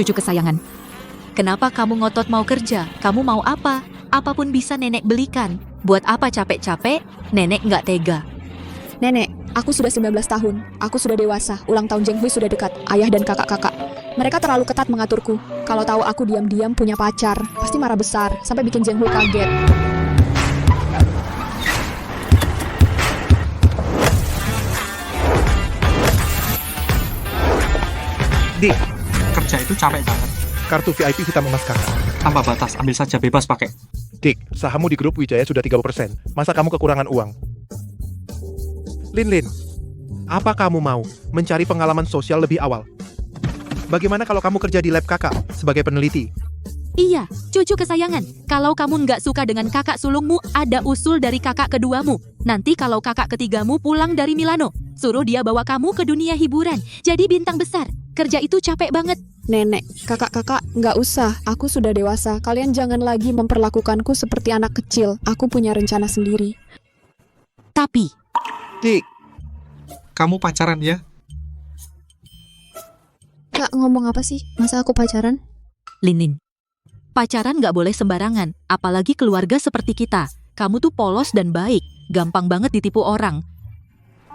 cucu kesayangan. Kenapa kamu ngotot mau kerja? Kamu mau apa? Apapun bisa nenek belikan. Buat apa capek-capek? Nenek nggak tega. Nenek, aku sudah 19 tahun. Aku sudah dewasa. Ulang tahun Zheng Hui sudah dekat. Ayah dan kakak-kakak. Mereka terlalu ketat mengaturku. Kalau tahu aku diam-diam punya pacar, pasti marah besar. Sampai bikin Zheng Hui kaget. Dik, kerja itu capek banget. Kartu VIP hitam emas kakak. Tanpa batas, ambil saja bebas pakai. Dik, sahammu di grup Wijaya sudah 30%. Masa kamu kekurangan uang? Lin, apa kamu mau mencari pengalaman sosial lebih awal? Bagaimana kalau kamu kerja di lab kakak sebagai peneliti? Iya, cucu kesayangan. Kalau kamu nggak suka dengan kakak sulungmu, ada usul dari kakak keduamu. Nanti kalau kakak ketigamu pulang dari Milano, suruh dia bawa kamu ke dunia hiburan. Jadi bintang besar. Kerja itu capek banget. Nenek, kakak-kakak, nggak usah. Aku sudah dewasa. Kalian jangan lagi memperlakukanku seperti anak kecil. Aku punya rencana sendiri. Tapi, Dik, Kamu pacaran ya? Kak, ngomong apa sih? Masa aku pacaran? Linin, pacaran nggak boleh sembarangan. Apalagi keluarga seperti kita. Kamu tuh polos dan baik. Gampang banget ditipu orang.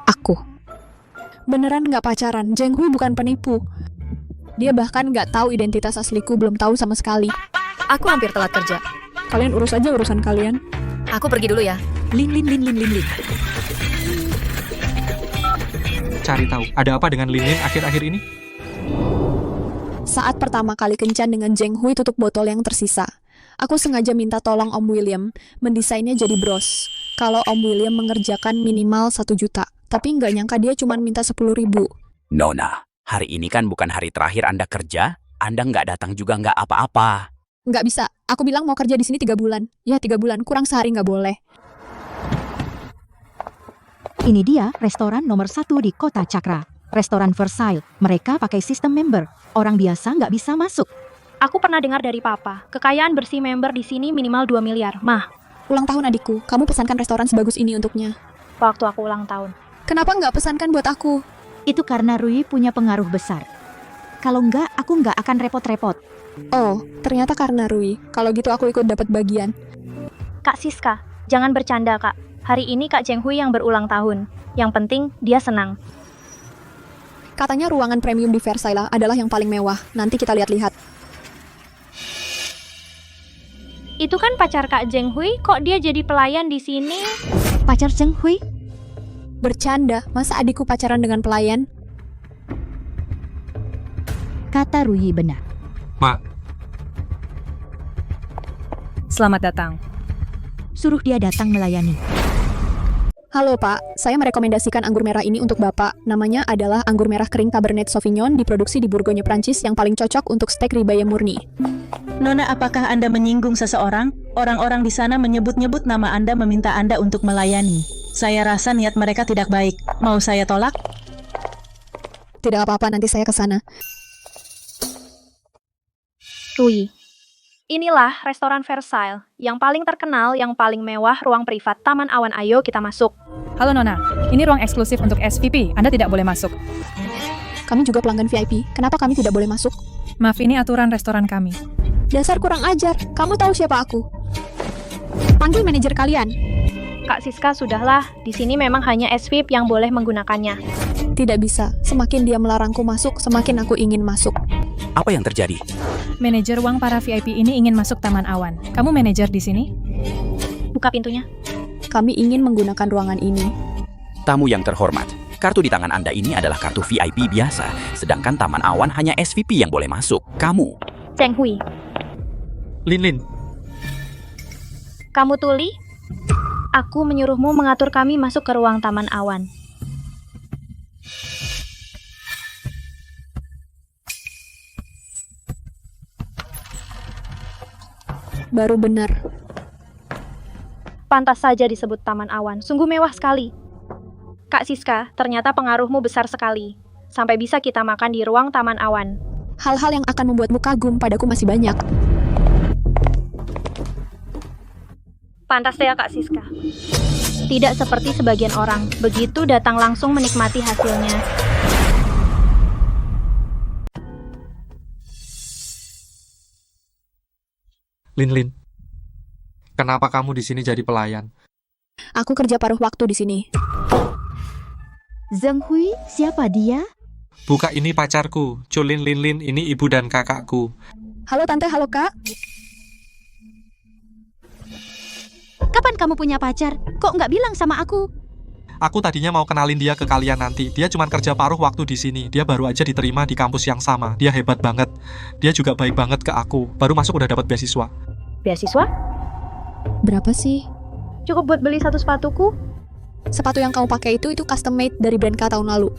Aku beneran nggak pacaran. Zheng Hui bukan penipu. Dia bahkan nggak tahu identitas asliku, belum tahu sama sekali. Aku hampir telat kerja. Kalian urus aja urusan kalian. Aku pergi dulu ya. Lin. Cari tahu, ada apa dengan Linin akhir-akhir ini? Saat pertama kali kencan dengan Zheng Hui tutup botol yang tersisa. Aku sengaja minta tolong Om William mendesainnya jadi bros. Kalau Om William mengerjakan minimal 1 juta. Tapi nggak nyangka dia cuma minta 10.000. Nona, hari ini kan bukan hari terakhir Anda kerja. Anda nggak datang juga nggak apa-apa. Nggak bisa. Aku bilang mau kerja di sini 3 bulan. Ya 3 bulan, kurang sehari nggak boleh. Ini dia restoran nomor 1 di Kota Cakra. Restoran Versailles. Mereka pakai sistem member. Orang biasa nggak bisa masuk. Aku pernah dengar dari papa, kekayaan bersih member di sini minimal 2 miliar. Mah, Ulang tahun adikku, kamu pesankan restoran sebagus ini untuknya. waktu aku ulang tahun. Kenapa nggak pesankan buat aku? Itu karena Rui punya pengaruh besar. Kalau nggak, aku nggak akan repot-repot. Oh, ternyata karena Rui. Kalau gitu aku ikut dapat bagian. Kak Siska, jangan bercanda kak. Hari ini Kak Zheng Hui yang berulang tahun. Yang penting, dia senang. Katanya ruangan premium di Versailles adalah yang paling mewah. Nanti kita lihat-lihat. Itu kan pacar Kak Zheng Hui, kok dia jadi pelayan di sini? Pacar Zheng Hui? Bercanda, masa adikku pacaran dengan pelayan? Kata Rui benar. Mak, Selamat datang. Suruh dia datang melayani. Halo Pak, saya merekomendasikan anggur merah ini untuk Bapak. Namanya adalah anggur merah kering Cabernet Sauvignon, diproduksi di Bourgogne, Prancis, yang paling cocok untuk steak ribeye murni. Nona, apakah Anda menyinggung seseorang? Orang-orang di sana menyebut-nyebut nama Anda meminta Anda untuk melayani. Saya rasa niat mereka tidak baik. Mau saya tolak? Tidak apa-apa, nanti saya ke sana. Rui. Inilah restoran Versailles, yang paling terkenal, yang paling mewah, ruang privat, Taman Awan. Ayo kita masuk. Halo Nona, ini ruang eksklusif untuk SVP. Anda tidak boleh masuk. Kami juga pelanggan VIP. Kenapa kami tidak boleh masuk? Maaf, ini aturan restoran kami. Dasar kurang ajar. Kamu tahu siapa aku? Panggil manajer kalian. Kak Siska, sudahlah. Di sini memang hanya SVP yang boleh menggunakannya. Tidak bisa. Semakin dia melarangku masuk, semakin aku ingin masuk. Apa yang terjadi? Manajer uang para VIP ini ingin masuk Taman Awan. Kamu manajer di sini? Buka pintunya. Kami ingin menggunakan ruangan ini. Tamu yang terhormat, kartu di tangan Anda ini adalah kartu VIP biasa, sedangkan Taman Awan hanya SVP yang boleh masuk. Kamu. Zheng Hui. Lin. Kamu tuli? Aku menyuruhmu mengatur kami masuk ke ruang Taman Awan. Baru benar. Pantas saja disebut Taman Awan. Sungguh mewah sekali. Kak Siska, ternyata pengaruhmu besar sekali. Sampai bisa kita makan di ruang Taman Awan. Hal-hal yang akan membuatmu kagum padaku masih banyak. Pantas ya Kak Siska. Tidak seperti sebagian orang, begitu datang langsung menikmati hasilnya. Lin. Kenapa kamu di sini jadi pelayan? Aku kerja paruh waktu di sini. Zheng Hui, siapa dia? Buka, ini pacarku. Culin, Lin, ini ibu dan kakakku. Halo tante, halo kak. Kapan kamu punya pacar? Kok nggak bilang sama aku? Aku tadinya mau kenalin dia ke kalian nanti. Dia cuma kerja paruh waktu di sini. Dia baru aja diterima di kampus yang sama. Dia hebat banget. Dia juga baik banget ke aku. Baru masuk udah dapat beasiswa. Beasiswa? Berapa sih? Cukup buat beli satu sepatuku? Sepatu yang kamu pakai itu custom made dari brand K tahun lalu.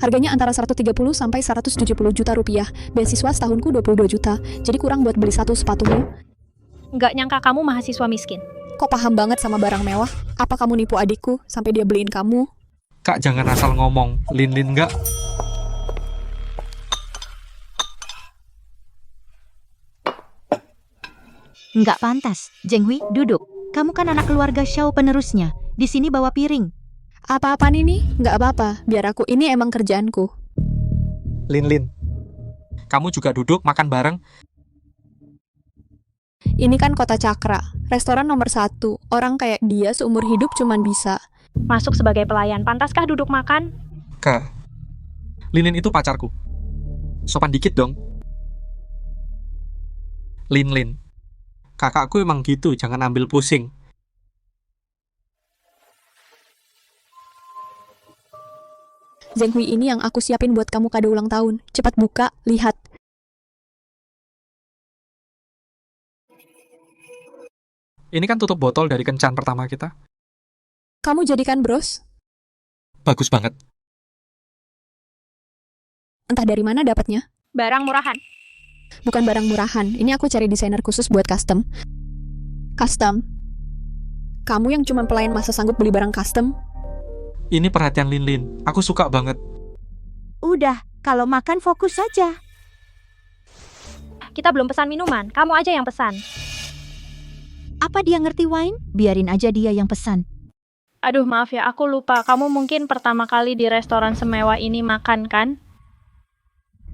Harganya antara 130 sampai 170 juta rupiah. Beasiswa setahunku 22 juta. Jadi kurang buat beli satu sepatumu. Nggak nyangka kamu mahasiswa miskin. Kok paham banget sama barang mewah? Apa kamu nipu adikku sampai dia beliin kamu? Kak, jangan asal ngomong. Lin nggak. Nggak pantas. Zheng Hui, duduk. Kamu kan anak keluarga Xiao penerusnya. Di sini bawa piring. Apa-apaan ini? Nggak apa-apa. Biar aku, ini emang kerjaanku. Lin. Kamu juga duduk, makan bareng. Ini kan Kota Cakra, restoran nomor 1. Orang kayak dia seumur hidup cuman bisa. Masuk sebagai pelayan, pantaskah duduk makan? Kak, Lin itu pacarku. Sopan dikit dong. Lin. Kakakku emang gitu, jangan ambil pusing. Zheng Hui ini yang aku siapin buat kamu kado ulang tahun. Cepat buka, lihat. Ini kan tutup botol dari kencan pertama kita. Kamu jadikan bros? Bagus banget. Entah dari mana dapatnya. Barang murahan. Bukan barang murahan. Ini aku cari desainer khusus buat custom. Custom? Kamu yang cuma pelayan masa sanggup beli barang custom? Ini perhatian Lin. Aku suka banget. Udah, kalau makan fokus saja. Kita belum pesan minuman, kamu aja yang pesan. Apa dia ngerti wine? Biarin aja dia yang pesan. Aduh maaf ya, aku lupa. Kamu mungkin pertama kali di restoran semewah ini makan kan?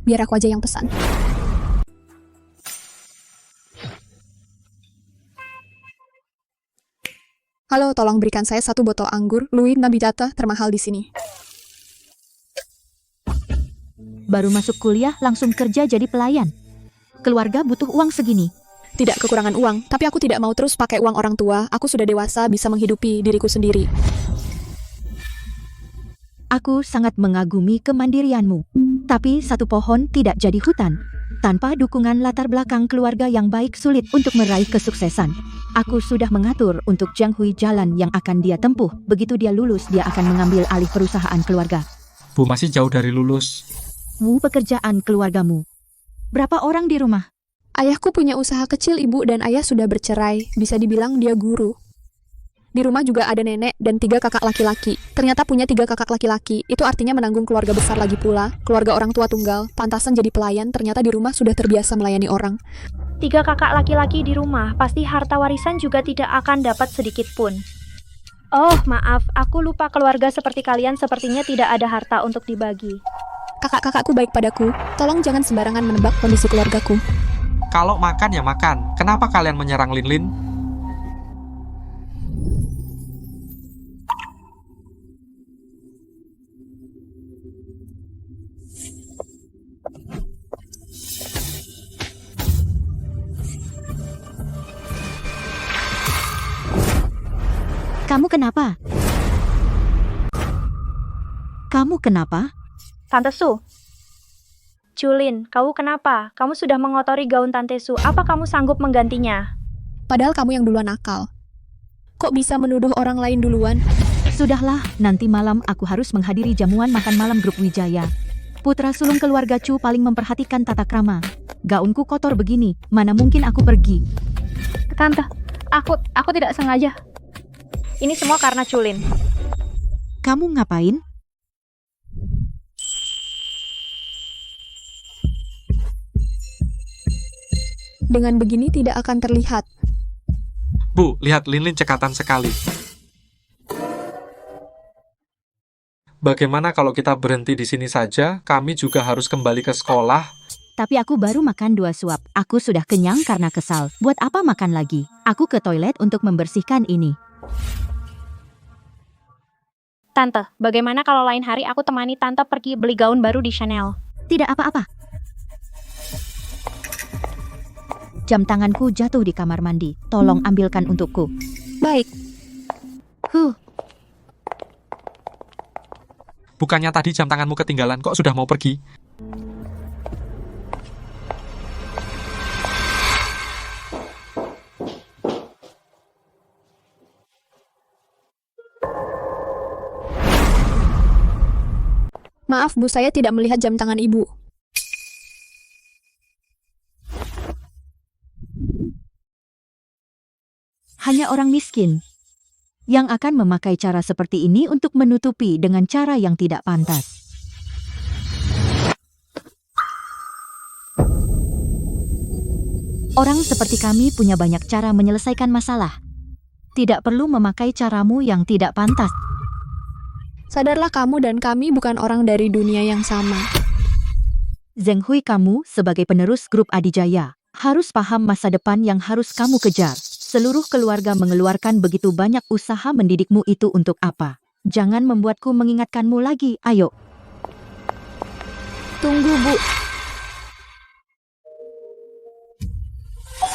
Biar aku aja yang pesan. Halo, tolong berikan saya 1 botol anggur Louis Nabitata termahal di sini. Baru masuk kuliah langsung kerja jadi pelayan. Keluarga butuh uang segini. Tidak kekurangan uang, tapi aku tidak mau terus pakai uang orang tua. Aku sudah dewasa, bisa menghidupi diriku sendiri. Aku sangat mengagumi kemandirianmu. Tapi satu pohon tidak jadi hutan. Tanpa dukungan latar belakang keluarga yang baik sulit untuk meraih kesuksesan. Aku sudah mengatur untuk Zheng Hui jalan yang akan dia tempuh. Begitu dia lulus, dia akan mengambil alih perusahaan keluarga. Bu, masih jauh dari lulus. Pekerjaan keluargamu. Berapa orang di rumah? Ayahku punya usaha kecil, ibu dan ayah sudah bercerai. Bisa dibilang dia guru. Di rumah juga ada nenek dan 3 kakak laki-laki. Ternyata punya 3 kakak laki-laki. Itu artinya menanggung keluarga besar lagi pula. Keluarga orang tua tunggal. Pantasan jadi pelayan, ternyata di rumah sudah terbiasa melayani orang. 3 kakak laki-laki di rumah, pasti harta warisan juga tidak akan dapat sedikit pun. Oh, maaf, aku lupa keluarga seperti kalian sepertinya tidak ada harta untuk dibagi. Kakak-kakakku baik padaku. Tolong jangan sembarangan menebak kondisi keluargaku. Kalau makan ya makan. Kenapa kalian menyerang Lin? Kamu kenapa? Kamu kenapa? Tante Su. Culin, kamu kenapa? Kamu sudah mengotori gaun Tante Su. Apa kamu sanggup menggantinya? Padahal kamu yang duluan nakal. Kok bisa menuduh orang lain duluan? Sudahlah, nanti malam aku harus menghadiri jamuan makan malam grup Wijaya. Putra sulung keluarga Chu paling memperhatikan tata krama. Gaunku kotor begini, mana mungkin aku pergi. Tante, aku tidak sengaja. Ini semua karena Culin. Kamu ngapain? Dengan begini tidak akan terlihat. Bu, lihat Lin cekatan sekali. Bagaimana kalau kita berhenti di sini saja? Kami juga harus kembali ke sekolah. Tapi aku baru makan 2 suap. Aku sudah kenyang karena kesal. Buat apa makan lagi? Aku ke toilet untuk membersihkan ini. Tante, bagaimana kalau lain hari aku temani Tante pergi beli gaun baru di Chanel? Tidak apa-apa. Jam tanganku jatuh di kamar mandi. Tolong ambilkan untukku. Baik, Bukannya tadi jam tanganmu ketinggalan, kok sudah mau pergi? maaf Bu, saya tidak melihat jam tangan Ibu. Hanya orang miskin yang akan memakai cara seperti ini untuk menutupi dengan cara yang tidak pantas. Orang seperti kami punya banyak cara menyelesaikan masalah. Tidak perlu memakai caramu yang tidak pantas. Sadarlah kamu dan kami bukan orang dari dunia yang sama. Zheng Hui, kamu sebagai penerus grup Adijaya harus paham masa depan yang harus kamu kejar. Seluruh keluarga mengeluarkan begitu banyak usaha mendidikmu, itu untuk apa? Jangan membuatku mengingatkanmu lagi, ayo. Tunggu Bu.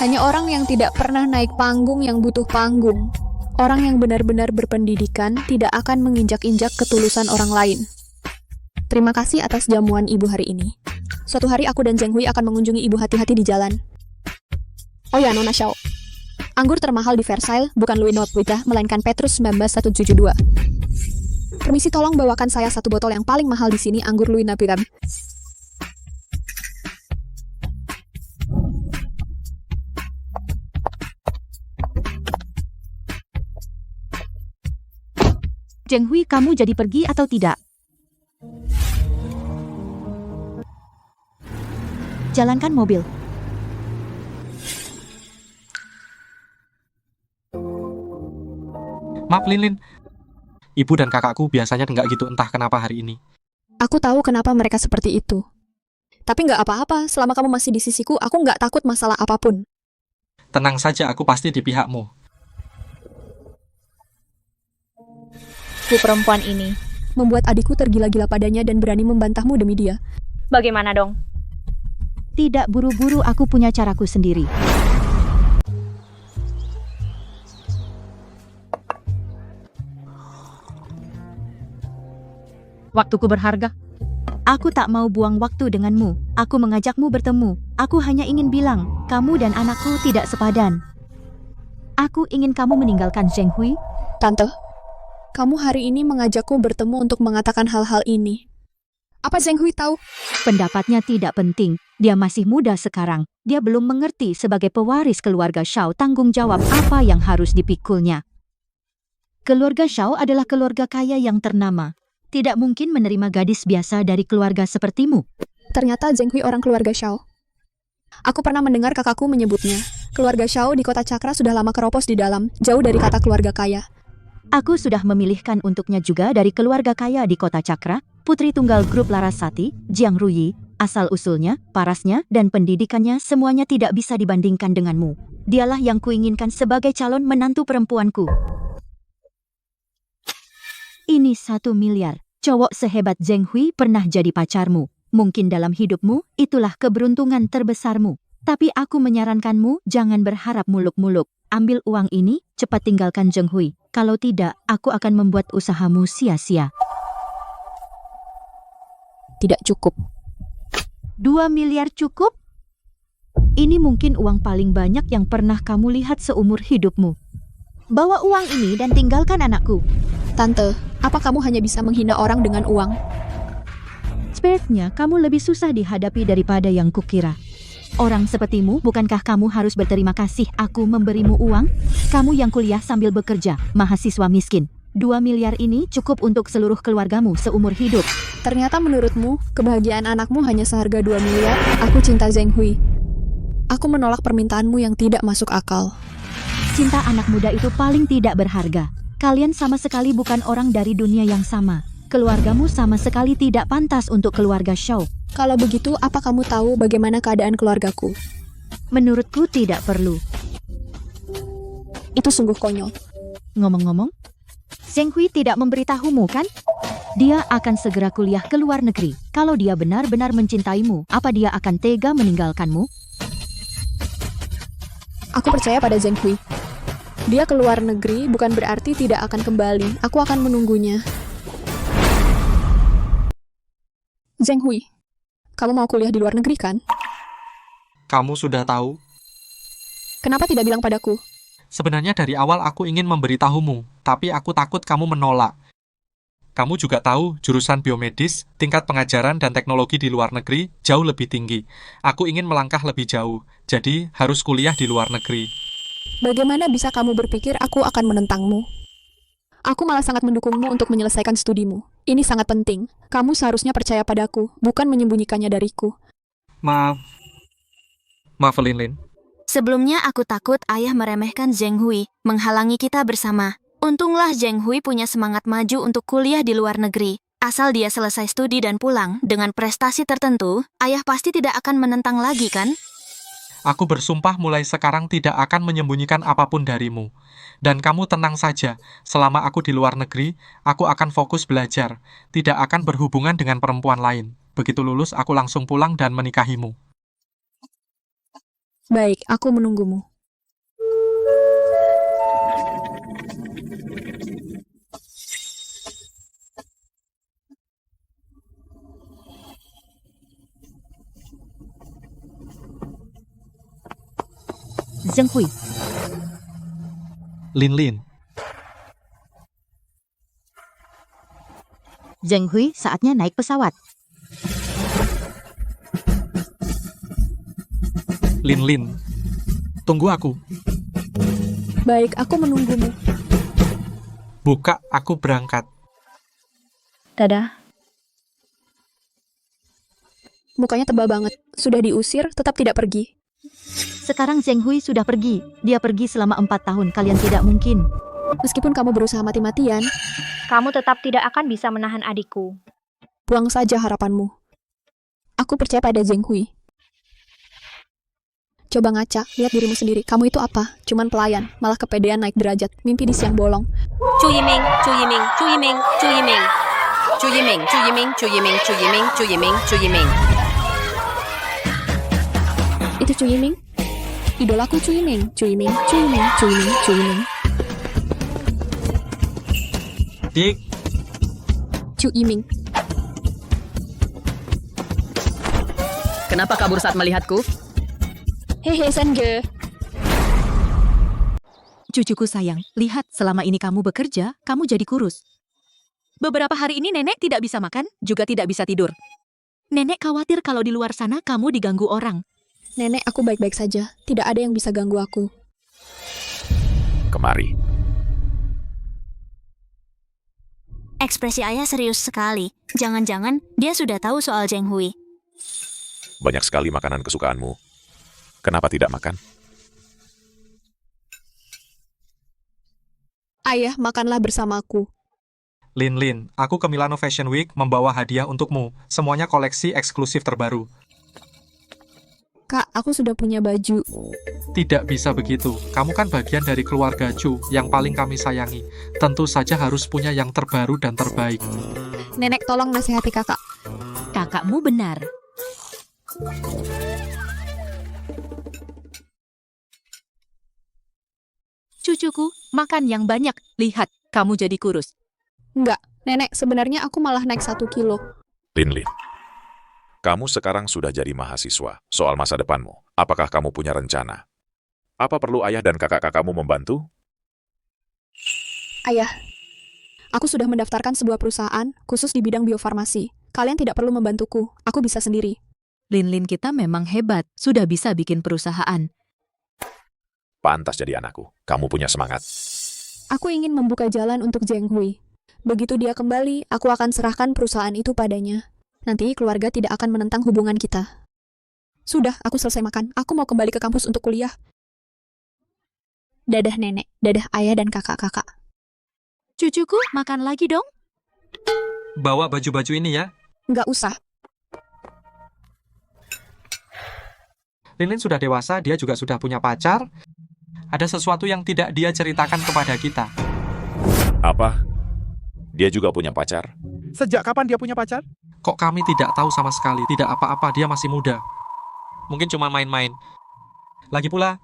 Hanya orang yang tidak pernah naik panggung yang butuh panggung. Orang yang benar-benar berpendidikan tidak akan menginjak-injak ketulusan orang lain. Terima kasih atas jamuan Ibu hari ini. Suatu hari aku dan Zheng Hui akan mengunjungi Ibu, hati-hati di jalan. Oh ya, Nona Xiao. Anggur termahal di Versailles bukan Louis Vuitton, melainkan Petrus 19172. Permisi, tolong bawakan saya 1 botol yang paling mahal di sini, anggur Louis Vuitton. Zheng Hui, kamu jadi pergi atau tidak? Jalankan mobil. Maaf Lin. Ibu dan kakakku biasanya nggak gitu, entah kenapa hari ini. Aku tahu kenapa mereka seperti itu. Tapi nggak apa-apa, selama kamu masih di sisiku, aku nggak takut masalah apapun. Tenang saja, aku pasti di pihakmu. Bu perempuan ini. Membuat adikku tergila-gila padanya dan berani membantahmu demi dia. Bagaimana dong? Tidak buru-buru, aku punya caraku sendiri. Waktuku berharga. Aku tak mau buang waktu denganmu. Aku mengajakmu bertemu. Aku hanya ingin bilang, kamu dan anakku tidak sepadan. Aku ingin kamu meninggalkan Zheng Hui. Tante, kamu hari ini mengajakku bertemu untuk mengatakan hal-hal ini. Apa Zheng Hui tahu? Pendapatnya tidak penting. Dia masih muda sekarang. Dia belum mengerti sebagai pewaris keluarga Xiao tanggung jawab apa yang harus dipikulnya. Keluarga Xiao adalah keluarga kaya yang ternama. Tidak mungkin menerima gadis biasa dari keluarga sepertimu. Ternyata Zheng Hui orang keluarga Xiao. Aku pernah mendengar kakakku menyebutnya. Keluarga Xiao di kota Cakra sudah lama keropos di dalam, jauh dari kata keluarga kaya. Aku sudah memilihkan untuknya juga dari keluarga kaya di kota Cakra, putri tunggal grup Larasati, Jiang Ruyi. Asal-usulnya, parasnya, dan pendidikannya semuanya tidak bisa dibandingkan denganmu. Dialah yang kuinginkan sebagai calon menantu perempuanku. Ini 1 miliar. Cowok sehebat Zheng Hui pernah jadi pacarmu. Mungkin dalam hidupmu, itulah keberuntungan terbesarmu. Tapi aku menyarankanmu, jangan berharap muluk-muluk. Ambil uang ini, cepat tinggalkan Zheng Hui. Kalau tidak, aku akan membuat usahamu sia-sia. Tidak cukup. 2 miliar cukup? Ini mungkin uang paling banyak yang pernah kamu lihat seumur hidupmu. Bawa uang ini dan tinggalkan anakku. Tante, apa kamu hanya bisa menghina orang dengan uang? Spiritnya, kamu lebih susah dihadapi daripada yang kukira. Orang sepertimu, bukankah kamu harus berterima kasih aku memberimu uang? Kamu yang kuliah sambil bekerja, mahasiswa miskin. 2 miliar ini cukup untuk seluruh keluargamu seumur hidup. Ternyata menurutmu, kebahagiaan anakmu hanya seharga 2 miliar? Aku cinta Zheng Hui. Aku menolak permintaanmu yang tidak masuk akal. Cinta anak muda itu paling tidak berharga. Kalian sama sekali bukan orang dari dunia yang sama. Keluargamu sama sekali tidak pantas untuk keluarga Xiao. Kalau begitu, apa kamu tahu bagaimana keadaan keluargaku? Menurutku tidak perlu. Itu sungguh konyol. Ngomong-ngomong, Zheng Hui tidak memberitahumu kan? Dia akan segera kuliah ke luar negeri. Kalau dia benar-benar mencintaimu, apa dia akan tega meninggalkanmu? Aku percaya pada Zheng Hui. Dia ke luar negeri bukan berarti tidak akan kembali. Aku akan menunggunya. Zheng Hui, kamu mau kuliah di luar negeri kan? Kamu sudah tahu? Kenapa tidak bilang padaku? Sebenarnya dari awal aku ingin memberitahumu, tapi aku takut kamu menolak. Kamu juga tahu, jurusan biomedis, tingkat pengajaran dan teknologi di luar negeri jauh lebih tinggi. Aku ingin melangkah lebih jauh, jadi harus kuliah di luar negeri. Bagaimana bisa kamu berpikir aku akan menentangmu? Aku malah sangat mendukungmu untuk menyelesaikan studimu. Ini sangat penting. Kamu seharusnya percaya padaku, bukan menyembunyikannya dariku. Maaf, Lin. Sebelumnya aku takut ayah meremehkan Zheng Hui, menghalangi kita bersama. Untunglah Zheng Hui punya semangat maju untuk kuliah di luar negeri. Asal dia selesai studi dan pulang dengan prestasi tertentu, ayah pasti tidak akan menentang lagi kan? Aku bersumpah mulai sekarang tidak akan menyembunyikan apapun darimu. Dan kamu tenang saja, selama aku di luar negeri, aku akan fokus belajar, tidak akan berhubungan dengan perempuan lain. Begitu lulus, aku langsung pulang dan menikahimu. Baik, aku menunggumu. Zheng Hui, Lin. Zheng Hui saatnya naik pesawat. Lin, tunggu aku. Baik, aku menunggumu. Buka, aku berangkat. Dadah. Mukanya tebal banget. Sudah diusir, tetap tidak pergi. Sekarang Zheng Hui sudah pergi. Dia pergi selama 4 tahun. Kalian tidak mungkin. Meskipun kamu berusaha mati-matian, Kamu tetap tidak akan bisa menahan adikku. buang saja harapanmu. Aku percaya pada Zheng Hui. Coba ngaca, lihat dirimu sendiri. Kamu itu apa? Cuman pelayan, malah kepedean naik derajat. Mimpi di siang bolong. Chu Yiming, Chu Yiming, Chu Yiming, Chu Yiming. Chu Yiming, Chu Yiming, Chu Yiming, Chu Yiming, Chu Yiming, Chu Yiming. Itu Chu Yiming? Idolaku Chu Yiming. Chu Yiming, Chu Yiming, Chu Yiming, Chu Yiming. Dik, Chu Yiming. Kenapa kabur saat melihatku? Hehe, Senge. Cucuku sayang, lihat selama ini kamu bekerja, kamu jadi kurus. Beberapa hari ini nenek tidak bisa makan, juga tidak bisa tidur. Nenek khawatir kalau di luar sana kamu diganggu orang. Nenek, aku baik-baik saja. Tidak ada yang bisa ganggu aku. Kemari. Ekspresi ayah serius sekali. Jangan-jangan dia sudah tahu soal Zheng Hui. Banyak sekali makanan kesukaanmu. Kenapa tidak makan? Ayah, makanlah bersamaku. Lin, aku ke Milano Fashion Week membawa hadiah untukmu. Semuanya koleksi eksklusif terbaru. Kak, aku sudah punya baju. Tidak bisa begitu. Kamu kan bagian dari keluarga Chu yang paling kami sayangi. Tentu saja harus punya yang terbaru dan terbaik. Nenek, tolong nasihati kakak. Kakakmu benar. Cucuku, makan yang banyak. Lihat, kamu jadi kurus. Enggak, nenek, sebenarnya aku malah naik 1 kilo. Lin. Kamu sekarang sudah jadi mahasiswa. Soal masa depanmu, apakah kamu punya rencana? Apa perlu ayah dan kakak-kakakmu membantu? Ayah, aku sudah mendaftarkan sebuah perusahaan khusus di bidang biofarmasi. Kalian tidak perlu membantuku, aku bisa sendiri. Lin kita memang hebat, sudah bisa bikin perusahaan. Pantas jadi anakku. Kamu punya semangat. Aku ingin membuka jalan untuk Zheng Hui. Begitu dia kembali, aku akan serahkan perusahaan itu padanya. Nanti keluarga tidak akan menentang hubungan kita. Sudah, aku selesai makan. Aku mau kembali ke kampus untuk kuliah. Dadah nenek, dadah ayah dan kakak-kakak. Cucuku, makan lagi dong. Bawa baju-baju ini ya. Nggak usah. Linlin sudah dewasa, dia juga sudah punya pacar. Ada sesuatu yang tidak dia ceritakan kepada kita. Apa? Dia juga punya pacar? Sejak kapan dia punya pacar? Kok kami tidak tahu sama sekali? Tidak apa-apa, dia masih muda. Mungkin cuma main-main. Lagi pula,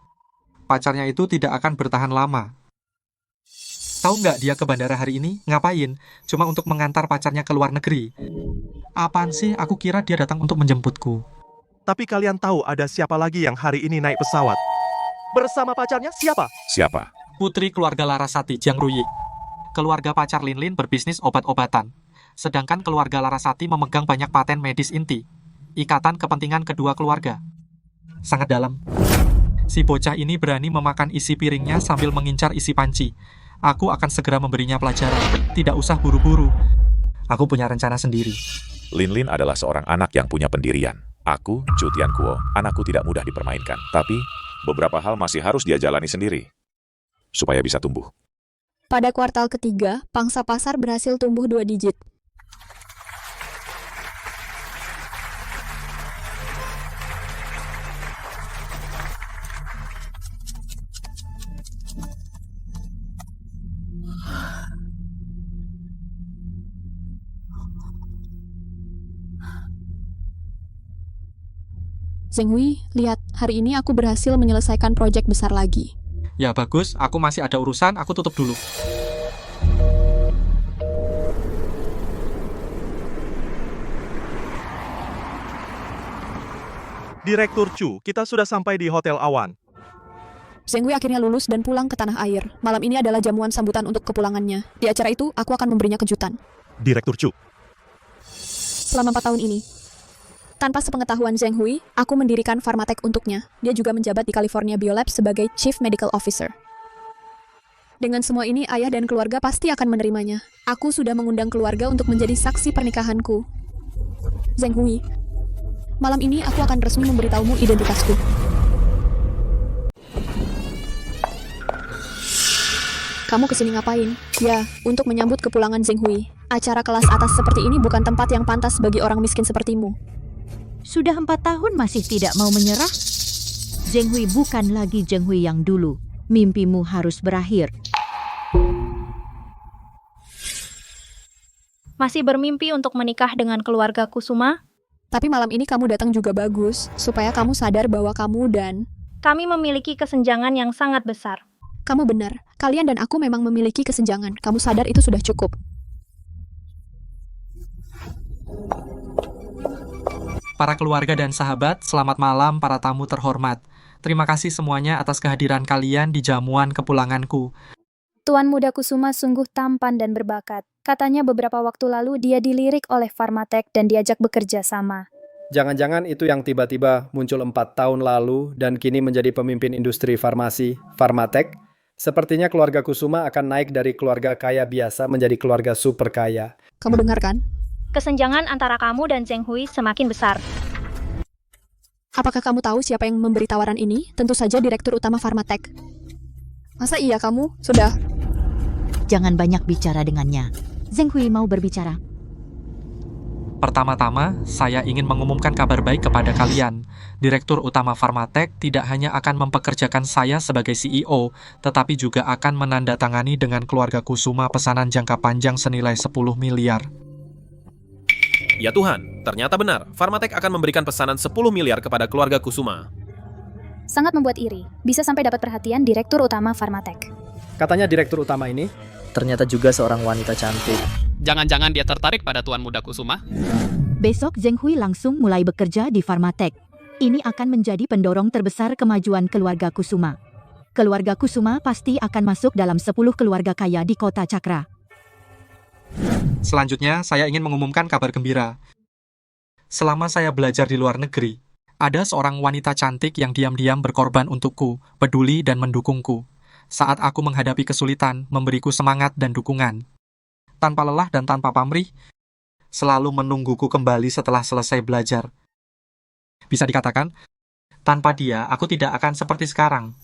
pacarnya itu tidak akan bertahan lama. Tahu nggak dia ke bandara hari ini? Ngapain? Cuma untuk mengantar pacarnya ke luar negeri. Apaan sih? Aku kira dia datang untuk menjemputku. Tapi kalian tahu ada siapa lagi yang hari ini naik pesawat? Bersama pacarnya siapa? Siapa? Putri keluarga Larasati, Jiang Ruyi. Keluarga pacar Linlin berbisnis obat-obatan. Sedangkan keluarga Larasati memegang banyak paten medis inti. Ikatan kepentingan kedua keluarga. Sangat dalam. Si bocah ini berani memakan isi piringnya sambil mengincar isi panci. Aku akan segera memberinya pelajaran. Tidak usah buru-buru. Aku punya rencana sendiri. Linlin adalah seorang anak yang punya pendirian. Aku, Chu Tiankuo, anakku tidak mudah dipermainkan. Tapi, beberapa hal masih harus dia jalani sendiri. Supaya bisa tumbuh. Pada kuartal ketiga, pangsa pasar berhasil tumbuh 2 digit. Zheng Hui, lihat, hari ini aku berhasil menyelesaikan proyek besar lagi. Ya bagus, aku masih ada urusan, aku tutup dulu. Direktur Chu, kita sudah sampai di Hotel Awan. Zheng Hui akhirnya lulus dan pulang ke tanah air. Malam ini adalah jamuan sambutan untuk kepulangannya. Di acara itu, aku akan memberinya kejutan. Direktur Chu. Selama 4 tahun ini, tanpa sepengetahuan Zheng Hui, aku mendirikan Pharmatech untuknya. Dia juga menjabat di California Biolabs sebagai Chief Medical Officer. Dengan semua ini, ayah dan keluarga pasti akan menerimanya. Aku sudah mengundang keluarga untuk menjadi saksi pernikahanku. Zheng Hui, malam ini aku akan resmi memberitahumu identitasku. Kamu kesini ngapain? Ya, untuk menyambut kepulangan Zheng Hui. Acara kelas atas seperti ini bukan tempat yang pantas bagi orang miskin sepertimu. Sudah 4 tahun masih tidak mau menyerah? Zheng Hui bukan lagi Zheng Hui yang dulu. Mimpimu harus berakhir. Masih bermimpi untuk menikah dengan keluarga Kusuma? Tapi malam ini kamu datang juga bagus, supaya kamu sadar bahwa kamu dan... Kami memiliki kesenjangan yang sangat besar. Kamu benar, kalian dan aku memang memiliki kesenjangan. Kamu sadar itu sudah cukup. Para keluarga dan sahabat, selamat malam para tamu terhormat. Terima kasih semuanya atas kehadiran kalian di jamuan kepulanganku. Tuan Muda Kusuma sungguh tampan dan berbakat. Katanya beberapa waktu lalu dia dilirik oleh Pharmatech dan diajak bekerja sama. Jangan-jangan itu yang tiba-tiba muncul 4 tahun lalu dan kini menjadi pemimpin industri farmasi, Pharmatech? Sepertinya keluarga Kusuma akan naik dari keluarga kaya biasa menjadi keluarga super kaya. Kamu dengar kan? Kesenjangan antara kamu dan Zheng Hui semakin besar. Apakah kamu tahu siapa yang memberi tawaran ini? Tentu saja Direktur Utama Pharmatech. Masa iya kamu? Sudah. Jangan banyak bicara dengannya. Zheng Hui mau berbicara. Pertama-tama, saya ingin mengumumkan kabar baik kepada kalian. Direktur Utama Pharmatech tidak hanya akan mempekerjakan saya sebagai CEO, tetapi juga akan menandatangani dengan keluarga Kusuma pesanan jangka panjang senilai 10 miliar. Ya Tuhan, ternyata benar. Pharmatech akan memberikan pesanan 10 miliar kepada keluarga Kusuma. Sangat membuat iri. Bisa sampai dapat perhatian Direktur Utama Pharmatech. Katanya Direktur Utama ini ternyata juga seorang wanita cantik. Jangan-jangan dia tertarik pada Tuan Muda Kusuma? Besok Zheng Hui langsung mulai bekerja di Pharmatech. Ini akan menjadi pendorong terbesar kemajuan keluarga Kusuma. Keluarga Kusuma pasti akan masuk dalam 10 keluarga kaya di kota Cakra. Selanjutnya, saya ingin mengumumkan kabar gembira. Selama saya belajar di luar negeri, ada seorang wanita cantik yang diam-diam berkorban untukku, peduli dan mendukungku. Saat aku menghadapi kesulitan, memberiku semangat dan dukungan. Tanpa lelah dan tanpa pamrih, selalu menungguku kembali setelah selesai belajar. Bisa dikatakan, tanpa dia, aku tidak akan seperti sekarang.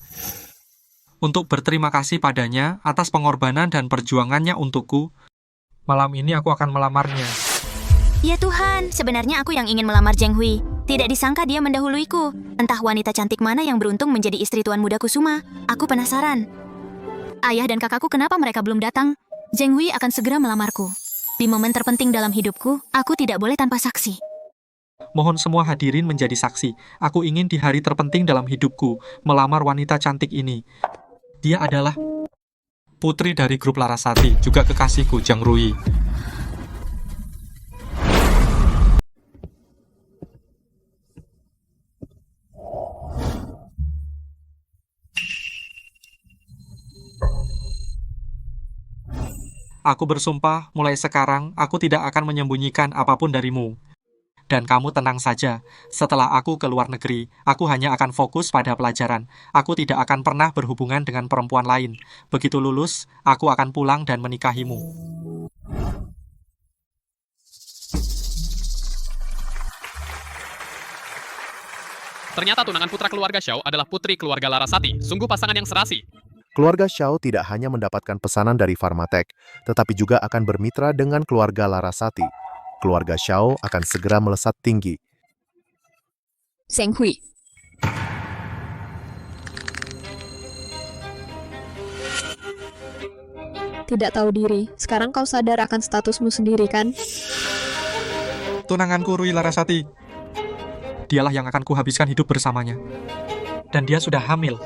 Untuk berterima kasih padanya atas pengorbanan dan perjuangannya untukku, malam ini aku akan melamarnya. Ya Tuhan, sebenarnya aku yang ingin melamar Zheng Hui. Tidak disangka dia mendahuluiku. Entah wanita cantik mana yang beruntung menjadi istri Tuan Muda Kusuma. Aku penasaran. Ayah dan kakakku kenapa mereka belum datang? Zheng Hui akan segera melamarku. Di momen terpenting dalam hidupku, aku tidak boleh tanpa saksi. Mohon semua hadirin menjadi saksi. Aku ingin di hari terpenting dalam hidupku melamar wanita cantik ini. Dia adalah putri dari grup Larasati, juga kekasihku, Zheng Rui. Aku bersumpah, mulai sekarang aku tidak akan menyembunyikan apapun darimu. Dan kamu tenang saja, setelah aku ke luar negeri, aku hanya akan fokus pada pelajaran. Aku tidak akan pernah berhubungan dengan perempuan lain. Begitu lulus, aku akan pulang dan menikahimu. Ternyata tunangan putra keluarga Xiao adalah putri keluarga Larasati. Sungguh pasangan yang serasi. Keluarga Xiao tidak hanya mendapatkan pesanan dari Pharmatech, tetapi juga akan bermitra dengan keluarga Larasati. Keluarga Xiao akan segera melesat tinggi. Zheng Hui. Tidak tahu diri. Sekarang kau sadar akan statusmu sendiri, kan? Tunanganku Rui Larasati. Dialah yang akan kuhabiskan hidup bersamanya. Dan dia sudah hamil.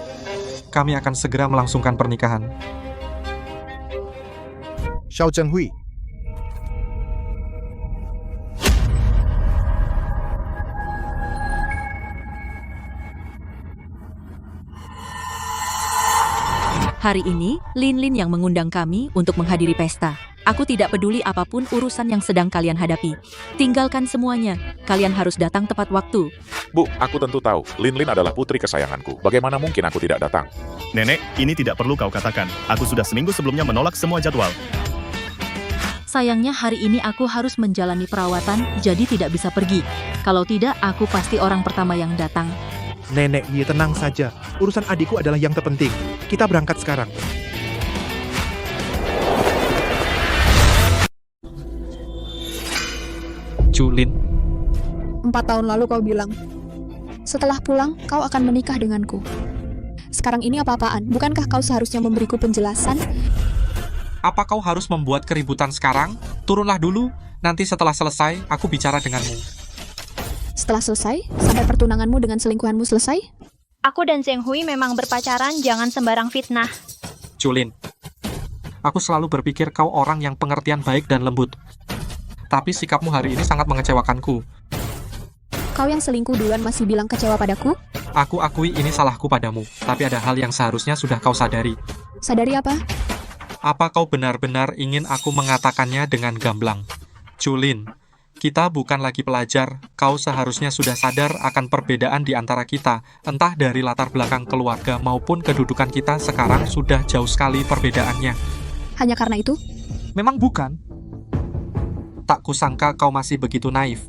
Kami akan segera melangsungkan pernikahan. Xiao Zheng Hui. Hari ini, Lin yang mengundang kami untuk menghadiri pesta. Aku tidak peduli apapun urusan yang sedang kalian hadapi. Tinggalkan semuanya. Kalian harus datang tepat waktu. Bu, aku tentu tahu. Lin adalah putri kesayanganku. Bagaimana mungkin aku tidak datang? Nenek, ini tidak perlu kau katakan. Aku sudah seminggu sebelumnya menolak semua jadwal. Sayangnya hari ini aku harus menjalani perawatan, jadi tidak bisa pergi. Kalau tidak, aku pasti orang pertama yang datang. Nenek Yi, tenang saja. Urusan adikku adalah yang terpenting. Kita berangkat sekarang. Julin. 4 tahun lalu kau bilang, setelah pulang kau akan menikah denganku. Sekarang ini apa-apaan? Bukankah kau seharusnya memberiku penjelasan? Apa kau harus membuat keributan sekarang? Turunlah dulu, nanti setelah selesai, aku bicara denganmu. Setelah selesai, sampai pertunanganmu dengan selingkuhanmu selesai? Aku dan Zheng Hui memang berpacaran, jangan sembarang fitnah. Julin, aku selalu berpikir kau orang yang pengertian baik dan lembut. Tapi sikapmu hari ini sangat mengecewakanku. Kau yang selingkuh duluan masih bilang kecewa padaku? Aku akui ini salahku padamu, tapi ada hal yang seharusnya sudah kau sadari. Sadari apa? Apa kau benar-benar ingin aku mengatakannya dengan gamblang? Julin, kita bukan lagi pelajar, kau seharusnya sudah sadar akan perbedaan di antara kita, entah dari latar belakang keluarga maupun kedudukan kita sekarang sudah jauh sekali perbedaannya. Hanya karena itu? Memang bukan. Tak kusangka kau masih begitu naif.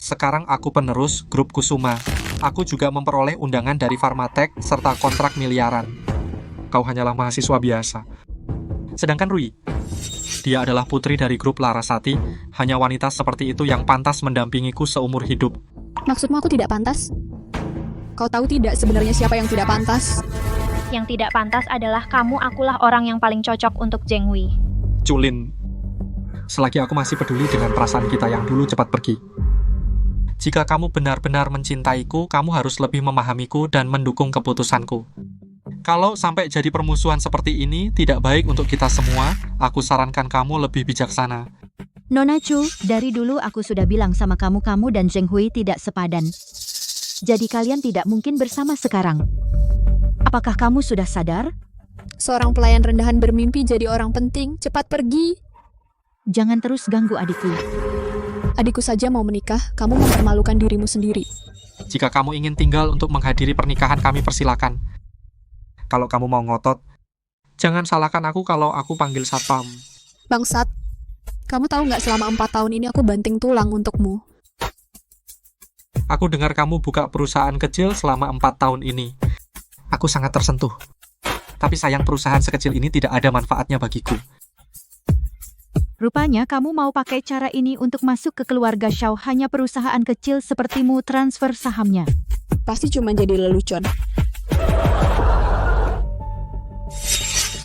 Sekarang aku penerus grup Kusuma. Aku juga memperoleh undangan dari Pharmatech serta kontrak miliaran. Kau hanyalah mahasiswa biasa. Sedangkan Rui, dia adalah putri dari grup Larasati, hanya wanita seperti itu yang pantas mendampingiku seumur hidup. Maksudmu aku tidak pantas? Kau tahu tidak sebenarnya siapa yang tidak pantas? Yang tidak pantas adalah kamu, akulah orang yang paling cocok untuk Zheng Hui. Julin, selagi aku masih peduli dengan perasaan kita yang dulu cepat pergi. Jika kamu benar-benar mencintaiku, kamu harus lebih memahamiku dan mendukung keputusanku. Kalau sampai jadi permusuhan seperti ini tidak baik untuk kita semua, aku sarankan kamu lebih bijaksana. Nona Chu, dari dulu aku sudah bilang sama kamu dan Zheng Hui tidak sepadan. Jadi kalian tidak mungkin bersama sekarang. Apakah kamu sudah sadar? Seorang pelayan rendahan bermimpi jadi orang penting, cepat pergi. Jangan terus ganggu adikku. Adikku saja mau menikah, kamu mempermalukan dirimu sendiri. Jika kamu ingin tinggal untuk menghadiri pernikahan kami, persilakan. Kalau kamu mau ngotot, jangan salahkan aku kalau aku panggil satpam. Bangsat, kamu tahu nggak selama 4 tahun ini aku banting tulang untukmu. Aku dengar kamu buka perusahaan kecil selama 4 tahun ini. Aku sangat tersentuh. Tapi sayang perusahaan sekecil ini tidak ada manfaatnya bagiku. Rupanya kamu mau pakai cara ini untuk masuk ke keluarga Xiao, hanya perusahaan kecil sepertimu transfer sahamnya. Pasti cuma jadi lelucon.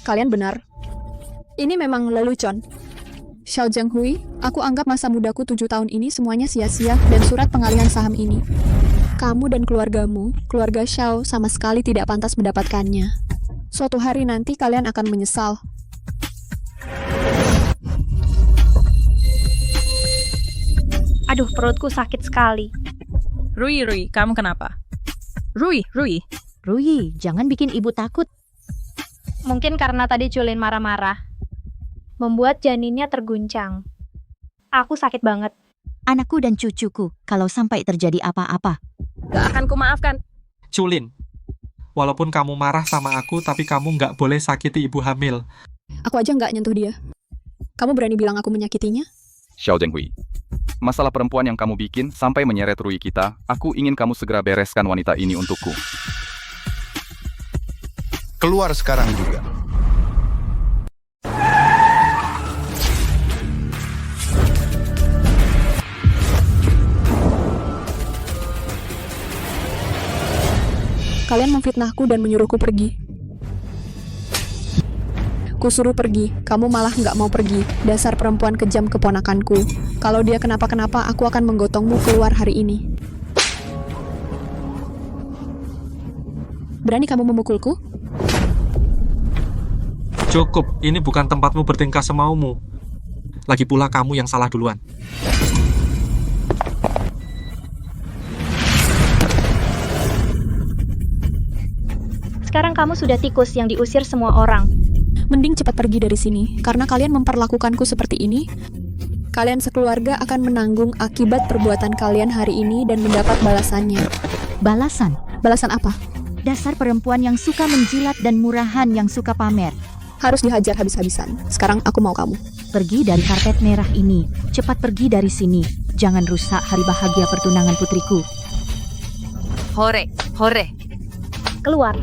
Kalian benar. Ini memang lelucon. Xiao Zhenghui, aku anggap masa mudaku 7 tahun ini semuanya sia-sia dan surat pengalihan saham ini. Kamu dan keluargamu, keluarga Xiao, sama sekali tidak pantas mendapatkannya. Suatu hari nanti kalian akan menyesal. Aduh, perutku sakit sekali. Rui, kamu kenapa? Rui, jangan bikin ibu takut. Mungkin karena tadi Julin marah-marah. Membuat janinnya terguncang. Aku sakit banget. Anakku dan cucuku, kalau sampai terjadi apa-apa. Gak akan kumaafkan. Culin, walaupun kamu marah sama aku, tapi kamu nggak boleh sakiti ibu hamil. Aku aja nggak nyentuh dia. Kamu berani bilang aku menyakitinya? Xiao Zhenghui, masalah perempuan yang kamu bikin sampai menyeret Rui kita, aku ingin kamu segera bereskan wanita ini untukku. Keluar sekarang juga. Kalian memfitnahku dan menyuruhku pergi. Kusuruh pergi, kamu malah nggak mau pergi. Dasar perempuan kejam keponakanku. Kalau dia kenapa-kenapa, aku akan menggotongmu keluar hari ini. Berani kamu memukulku? Cukup, ini bukan tempatmu bertingkah semaumu. Lagi pula kamu yang salah duluan. Sekarang kamu sudah tikus yang diusir semua orang. Mending cepat pergi dari sini, karena kalian memperlakukanku seperti ini. Kalian sekeluarga akan menanggung akibat perbuatan kalian hari ini dan mendapat balasannya. Balasan? Balasan apa? Dasar perempuan yang suka menjilat dan murahan yang suka pamer. Harus dihajar habis-habisan. Sekarang aku mau kamu. Pergi dari karpet merah ini. Cepat pergi dari sini. Jangan rusak hari bahagia pertunangan putriku. Hore. Keluar.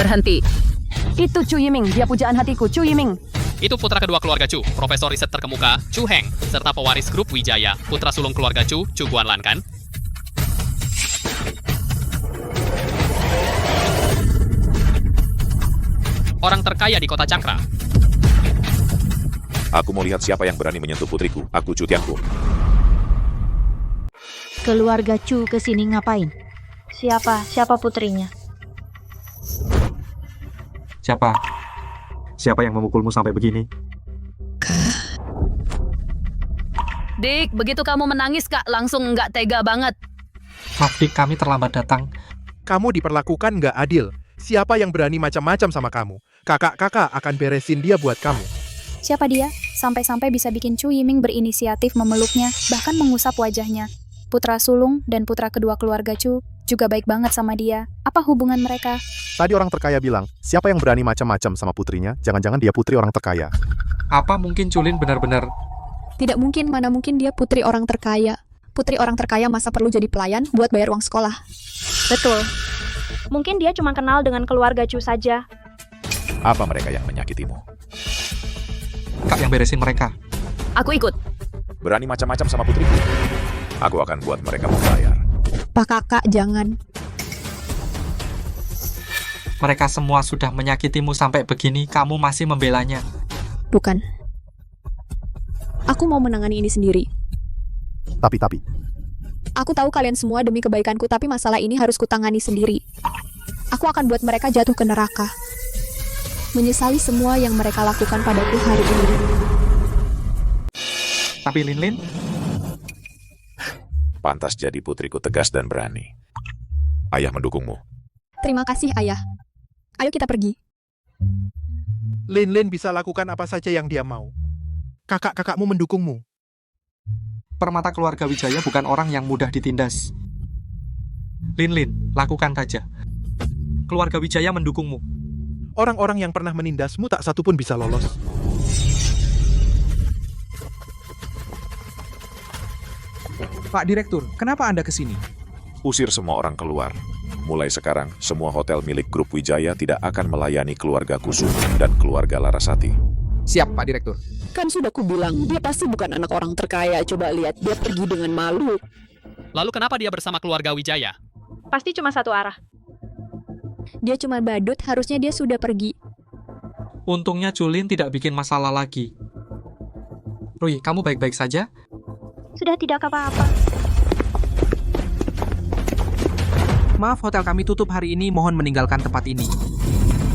Berhenti. Itu Chu Yiming, dia pujaan hatiku, Chu Yiming. Itu putra kedua keluarga Chu, profesor riset terkemuka, Chu Heng, serta pewaris grup Wijaya, putra sulung keluarga Chu, Chu Guanlan kan? Orang terkaya di kota Cakra. Aku mau lihat siapa yang berani menyentuh putriku. Aku Chu Tianku. Keluarga Chu kesini ngapain? Siapa putrinya? Siapa yang memukulmu sampai begini? Dik, begitu kamu menangis Kak, langsung nggak tega banget. Maaf Dik, kami terlambat datang. Kamu diperlakukan nggak adil. Siapa yang berani macam-macam sama kamu? Kakak-kakak akan beresin dia buat kamu. Siapa dia? Sampai-sampai bisa bikin Chu Yiming berinisiatif memeluknya, bahkan mengusap wajahnya. Putra sulung dan putra kedua keluarga Chu juga baik banget sama dia. Apa hubungan mereka? Tadi orang terkaya bilang, siapa yang berani macam-macam sama putrinya? Jangan-jangan dia putri orang terkaya. Apa mungkin Culin benar-benar? Tidak mungkin, mana mungkin dia putri orang terkaya. Putri orang terkaya masa perlu jadi pelayan buat bayar uang sekolah. Betul. Mungkin dia cuma kenal dengan keluarga Chu saja. Apa mereka yang menyakitimu? Kak yang beresin mereka. Aku ikut. Berani macam-macam sama putriku? Aku akan buat mereka membayar. Pak Kakak, jangan. Mereka semua sudah menyakitimu sampai begini, kamu masih membelanya. Bukan. Aku mau menangani ini sendiri. Tapi. Aku tahu kalian semua demi kebaikanku, tapi masalah ini harus kutangani sendiri. Aku akan buat mereka jatuh ke neraka. Menyesali semua yang mereka lakukan padaku hari ini. Tapi Linlin? Pantas jadi putriku tegas dan berani. Ayah mendukungmu. Terima kasih, Ayah. Ayo kita pergi. Linlin bisa lakukan apa saja yang dia mau. Kakak-kakakmu mendukungmu. Permata keluarga Wijaya bukan orang yang mudah ditindas. Linlin, lakukan saja. Keluarga Wijaya mendukungmu. Orang-orang yang pernah menindasmu tak satu pun bisa lolos. Pak Direktur, kenapa Anda ke sini? Usir semua orang keluar. Mulai sekarang, semua hotel milik Grup Wijaya tidak akan melayani keluarga Kusuma dan keluarga Larasati. Siap, Pak Direktur. Kan sudah kubilang, dia pasti bukan anak orang terkaya. Coba lihat, dia pergi dengan malu. Lalu kenapa dia bersama keluarga Wijaya? Pasti cuma satu arah. Dia cuma badut, harusnya dia sudah pergi. Untungnya Culin tidak bikin masalah lagi. Rui, kamu baik-baik saja? Sudah tidak apa-apa. Maaf, hotel kami tutup hari ini, mohon meninggalkan tempat ini.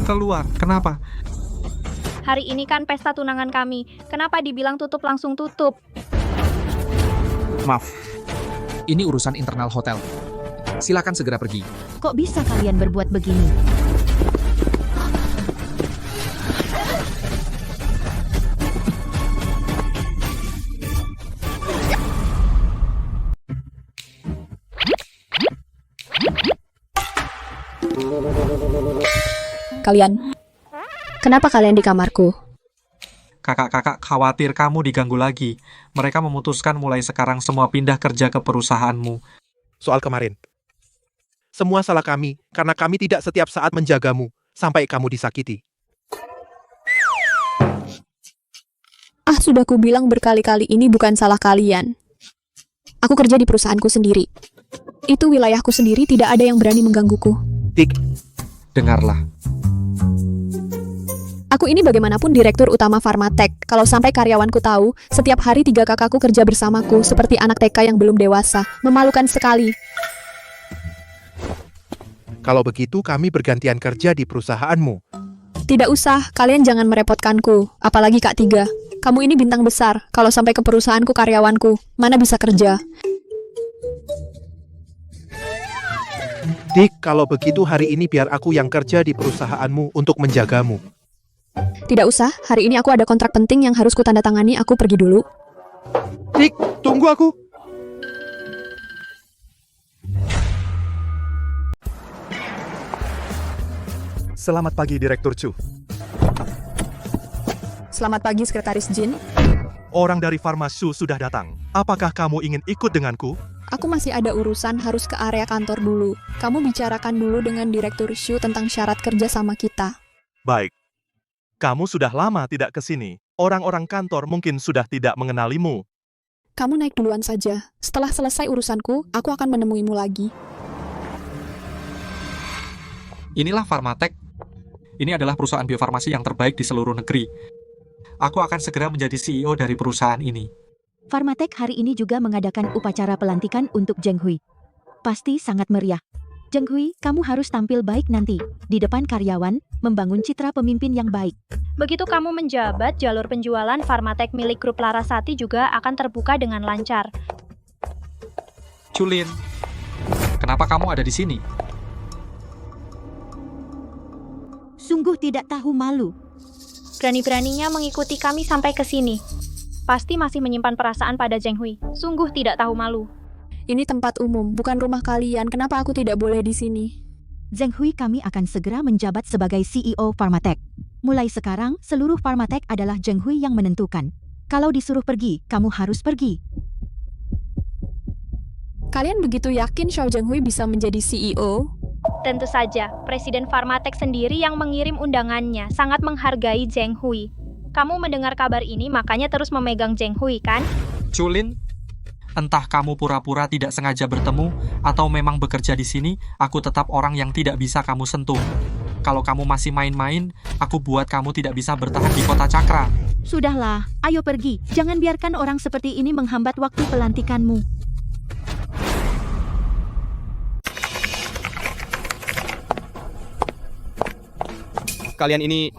Keluar, kenapa? Hari ini kan pesta tunangan kami. Kenapa dibilang tutup langsung tutup? Maaf, ini urusan internal hotel. Silakan segera pergi. Kok bisa kalian berbuat begini? Kalian, kenapa kalian di kamarku? Kakak-kakak khawatir kamu diganggu lagi. Mereka memutuskan mulai sekarang semua pindah kerja ke perusahaanmu. Soal kemarin. Semua salah kami, karena kami tidak setiap saat menjagamu, sampai kamu disakiti. Sudah kubilang berkali-kali ini bukan salah kalian. Aku kerja di perusahaanku sendiri. Itu wilayahku sendiri, tidak ada yang berani menggangguku. Dik, dengarlah. Aku ini bagaimanapun direktur utama Farmatek. Kalau sampai karyawanku tahu, setiap hari 3 kakakku kerja bersamaku, seperti anak TK yang belum dewasa. Memalukan sekali. kalau begitu kami bergantian kerja di perusahaanmu. Tidak usah, kalian jangan merepotkanku. Apalagi Kak Tiga. Kamu ini bintang besar. Kalau sampai ke perusahaanku karyawanku, mana bisa kerja? Dik, kalau begitu hari ini biar aku yang kerja di perusahaanmu untuk menjagamu. Tidak usah, hari ini aku ada kontrak penting yang harus kutandatangani, aku pergi dulu. Dik, tunggu aku. Selamat pagi, Direktur Chu. Selamat pagi, Sekretaris Jin. Orang dari Farmasu sudah datang. Apakah kamu ingin ikut denganku? Aku masih ada urusan, harus ke area kantor dulu. Kamu bicarakan dulu dengan Direktur Shu tentang syarat kerja sama kita. Baik. Kamu sudah lama tidak ke sini. Orang-orang kantor mungkin sudah tidak mengenalimu. Kamu naik duluan saja. Setelah selesai urusanku, aku akan menemuimu lagi. Inilah Farmatek. Ini adalah perusahaan biofarmasi yang terbaik di seluruh negeri. Aku akan segera menjadi CEO dari perusahaan ini. Farmatek hari ini juga mengadakan upacara pelantikan untuk Zheng Hui. Pasti sangat meriah. Zheng Hui, kamu harus tampil baik nanti. Di depan karyawan, membangun citra pemimpin yang baik. Begitu kamu menjabat, jalur penjualan Farmatek milik grup Larasati juga akan terbuka dengan lancar. Culin, kenapa kamu ada di sini? Sungguh tidak tahu malu. Berani-beraninya mengikuti kami sampai ke sini. Pasti masih menyimpan perasaan pada Zheng Hui. Sungguh tidak tahu malu. Ini tempat umum, bukan rumah kalian. Kenapa aku tidak boleh di sini? Zheng Hui, kami akan segera menjabat sebagai CEO Farmatek. Mulai sekarang, seluruh Farmatek adalah Zheng Hui yang menentukan. Kalau disuruh pergi, kamu harus pergi. Kalian begitu yakin Xiao Zheng Hui bisa menjadi CEO? Tentu saja, Presiden Farmatek sendiri yang mengirim undangannya sangat menghargai Zheng Hui. Kamu mendengar kabar ini makanya terus memegang Zheng Hui, kan? Culin, entah kamu pura-pura tidak sengaja bertemu atau memang bekerja di sini, aku tetap orang yang tidak bisa kamu sentuh. Kalau kamu masih main-main, aku buat kamu tidak bisa bertahan di kota Cakra. Sudahlah, ayo pergi. Jangan biarkan orang seperti ini menghambat waktu pelantikanmu. Kalian ini...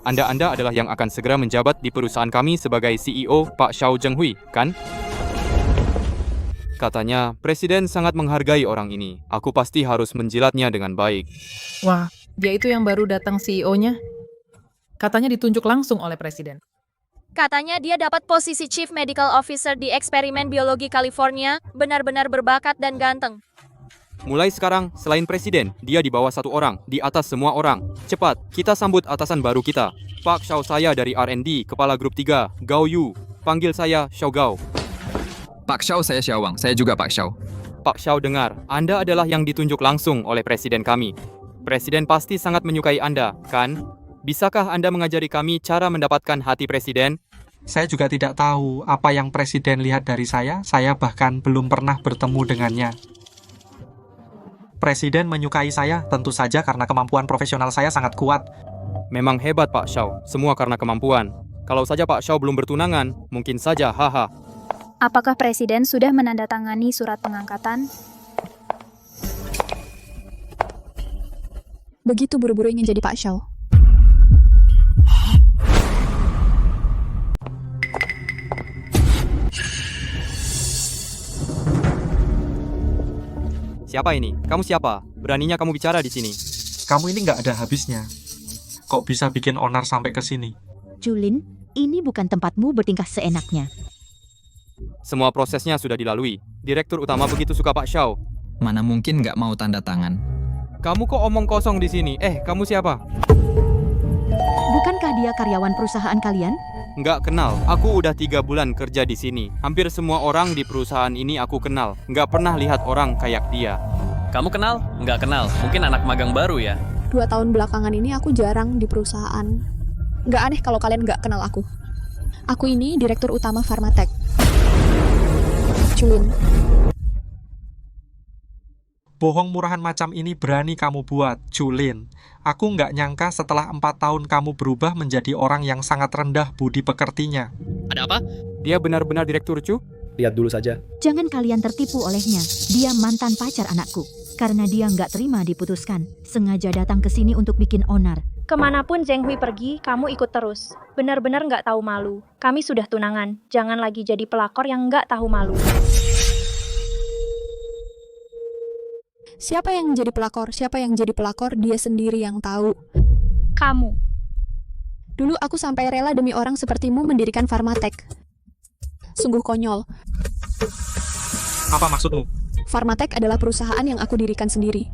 Anda adalah yang akan segera menjabat di perusahaan kami sebagai CEO Pak Xiao Zheng Hui, kan? Katanya, Presiden sangat menghargai orang ini. Aku pasti harus menjilatnya dengan baik. Wah, dia itu yang baru datang CEO-nya. Katanya ditunjuk langsung oleh Presiden. Katanya dia dapat posisi Chief Medical Officer di eksperimen biologi California, benar-benar berbakat dan ganteng. Mulai sekarang, selain Presiden, dia di bawah satu orang, di atas semua orang. Cepat, kita sambut atasan baru kita. Pak Xiao saya dari R&D, Kepala Grup 3, Gao Yu. panggil saya Xiao Gao. Pak Xiao, saya Xiao Wang. Saya juga Pak Xiao. Pak Xiao dengar, Anda adalah yang ditunjuk langsung oleh Presiden kami. Presiden pasti sangat menyukai Anda, kan? Bisakah Anda mengajari kami cara mendapatkan hati Presiden? Saya juga tidak tahu apa yang Presiden lihat dari saya bahkan belum pernah bertemu dengannya. Presiden menyukai saya tentu saja karena kemampuan profesional saya sangat kuat. Memang hebat Pak Xiao, semua karena kemampuan. Kalau saja Pak Xiao belum bertunangan, mungkin saja haha. Apakah Presiden sudah menandatangani surat pengangkatan? Begitu buru-buru ingin jadi Pak Xiao. Siapa ini? Kamu siapa? Beraninya kamu bicara di sini. Kamu ini nggak ada habisnya. Kok bisa bikin onar sampai ke sini? Julin, ini bukan tempatmu bertingkah seenaknya. Semua prosesnya sudah dilalui. Direktur utama begitu suka Pak Xiao. Mana mungkin nggak mau tanda tangan? Kamu kok omong kosong di sini? Kamu siapa? Bukankah dia karyawan perusahaan kalian? Nggak kenal. Aku udah 3 bulan kerja di sini. Hampir semua orang di perusahaan ini aku kenal. Nggak pernah lihat orang kayak dia. Kamu kenal? Nggak kenal. Mungkin anak magang baru ya? 2 tahun belakangan ini aku jarang di perusahaan. Nggak aneh kalau kalian nggak kenal aku. Aku ini Direktur Utama Pharmatech. Julin. Bohong murahan macam ini berani kamu buat, Julin. Aku nggak nyangka setelah 4 tahun kamu berubah menjadi orang yang sangat rendah budi pekertinya. Ada apa? Dia benar-benar Direktur Chu? Lihat dulu saja. Jangan kalian tertipu olehnya. Dia mantan pacar anakku. Karena dia nggak terima diputuskan, sengaja datang ke sini untuk bikin onar. Kemanapun Zheng Hui pergi, kamu ikut terus. Benar-benar nggak tahu malu. Kami sudah tunangan. Jangan lagi jadi pelakor yang nggak tahu malu. Siapa yang jadi pelakor? Siapa yang jadi pelakor? Dia sendiri yang tahu. Kamu. Dulu aku sampai rela demi orang sepertimu mendirikan Pharmatech. Sungguh konyol. Apa maksudmu? Pharmatech adalah perusahaan yang aku dirikan sendiri.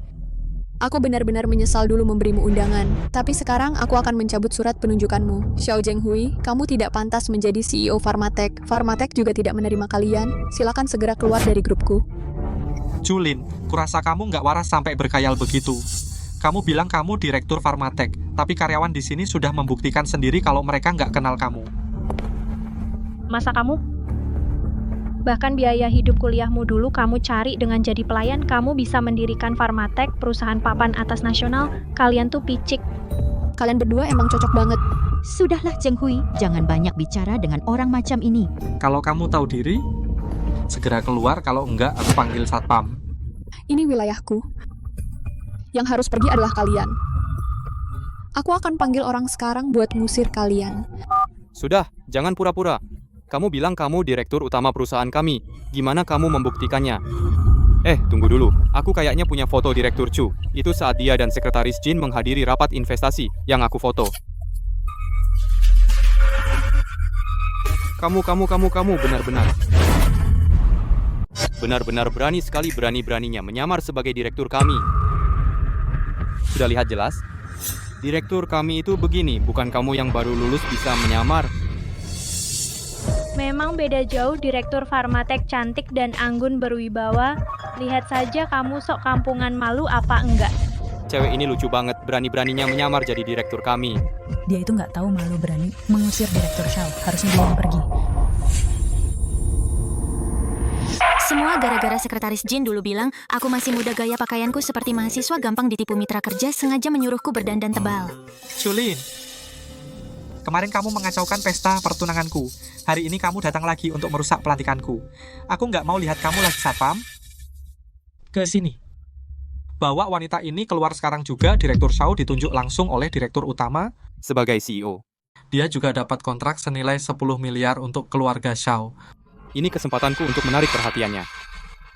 Aku benar-benar menyesal dulu memberimu undangan. Tapi sekarang aku akan mencabut surat penunjukanmu. Xiao Zhenghui, kamu tidak pantas menjadi CEO Pharmatech. Pharmatech juga tidak menerima kalian. Silakan segera keluar dari grupku. Julin, kurasa kamu nggak waras sampai berkhayal begitu. Kamu bilang kamu Direktur Pharmatech, tapi karyawan di sini sudah membuktikan sendiri kalau mereka nggak kenal kamu. Masa kamu? Bahkan biaya hidup kuliahmu dulu kamu cari dengan jadi pelayan, kamu bisa mendirikan Pharmatech, perusahaan papan atas nasional. Kalian tuh picik. Kalian berdua emang cocok banget. Sudahlah Zhenghui, jangan banyak bicara dengan orang macam ini. Kalau kamu tahu diri, segera keluar, kalau enggak aku panggil satpam. Ini wilayahku. Yang harus pergi adalah kalian. Aku akan panggil orang sekarang buat ngusir kalian. Sudah, jangan pura-pura. Kamu bilang kamu Direktur Utama perusahaan kami. Gimana kamu membuktikannya? Tunggu dulu. Aku kayaknya punya foto Direktur Chu. Itu saat dia dan Sekretaris Jin menghadiri rapat investasi yang aku foto. Kamu benar-benar berani sekali, berani-beraninya menyamar sebagai direktur kami. Sudah lihat jelas? Direktur kami itu begini, bukan kamu yang baru lulus bisa menyamar. Memang beda jauh Direktur Pharmatech cantik dan anggun berwibawa. Lihat saja kamu sok kampungan malu apa enggak. Cewek ini lucu banget, berani-beraninya menyamar jadi direktur kami. Dia itu nggak tahu malu berani mengusir Direktur Xiao. Harusnya dia yang pergi. Semua gara-gara Sekretaris Jin dulu bilang, aku masih muda gaya pakaianku seperti mahasiswa gampang ditipu mitra kerja sengaja menyuruhku berdandan tebal. Julin, kemarin kamu mengacaukan pesta pertunanganku. Hari ini kamu datang lagi untuk merusak pelantikanku. Aku nggak mau lihat kamu lagi satpam. Ke sini. Bawa wanita ini keluar sekarang juga. Direktur Xiao ditunjuk langsung oleh Direktur Utama sebagai CEO. Dia juga dapat kontrak senilai 10 miliar untuk keluarga Xiao. Ini kesempatanku untuk menarik perhatiannya.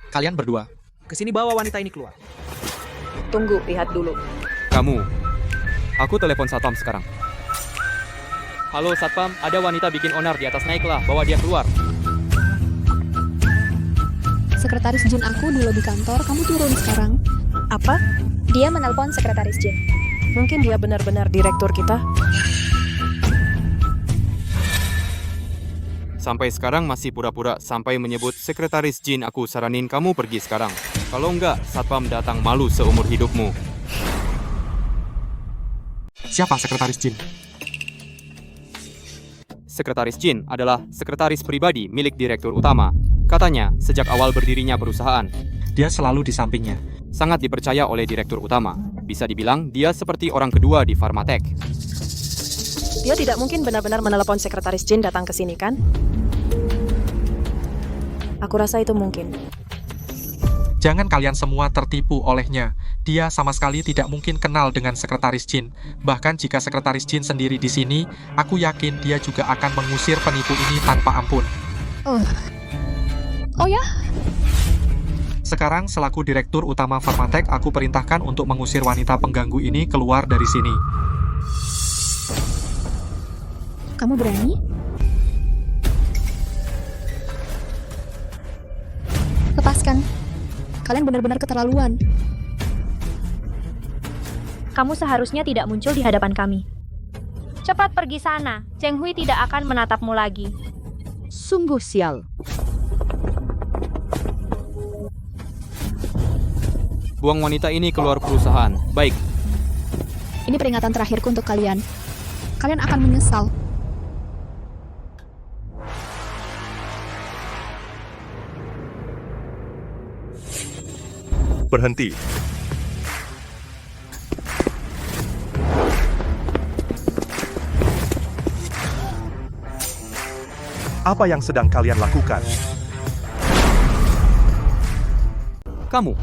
Kalian berdua. Kesini bawa wanita ini keluar. Tunggu, lihat dulu. Kamu. Aku telepon satpam sekarang. Halo satpam, ada wanita bikin onar di atas, naiklah, bawa dia keluar. Sekretaris Jin aku dulu di kantor, kamu turun sekarang. Apa? Dia menelpon Sekretaris Jin. Mungkin dia benar-benar direktur kita. Sampai sekarang masih pura-pura sampai menyebut Sekretaris Jin aku saranin kamu pergi sekarang. Kalau enggak, Satpam datang malu seumur hidupmu. Siapa Sekretaris Jin? Sekretaris Jin adalah sekretaris pribadi milik Direktur Utama. Katanya, sejak awal berdirinya perusahaan, Dia selalu di sampingnya. sangat dipercaya oleh Direktur Utama. Bisa dibilang, dia seperti orang kedua di Pharmatech. Dia tidak mungkin benar-benar menelepon Sekretaris Jin datang ke sini, kan? Aku rasa itu mungkin. Jangan kalian semua tertipu olehnya. Dia sama sekali tidak mungkin kenal dengan Sekretaris Jin. Bahkan jika Sekretaris Jin sendiri di sini, aku yakin dia juga akan mengusir penipu ini tanpa ampun. Oh ya? Sekarang selaku Direktur Utama Pharmatech, aku perintahkan untuk mengusir wanita pengganggu ini keluar dari sini. Kamu berani? Lepaskan. Kalian benar-benar keterlaluan. Kamu seharusnya tidak muncul di hadapan kami. Cepat pergi sana. Zheng Hui tidak akan menatapmu lagi. Sungguh sial. Buang wanita ini keluar perusahaan. Baik, Ini peringatan terakhirku untuk kalian. Kalian akan menyesal. Berhenti. Apa yang sedang kalian lakukan? kamu.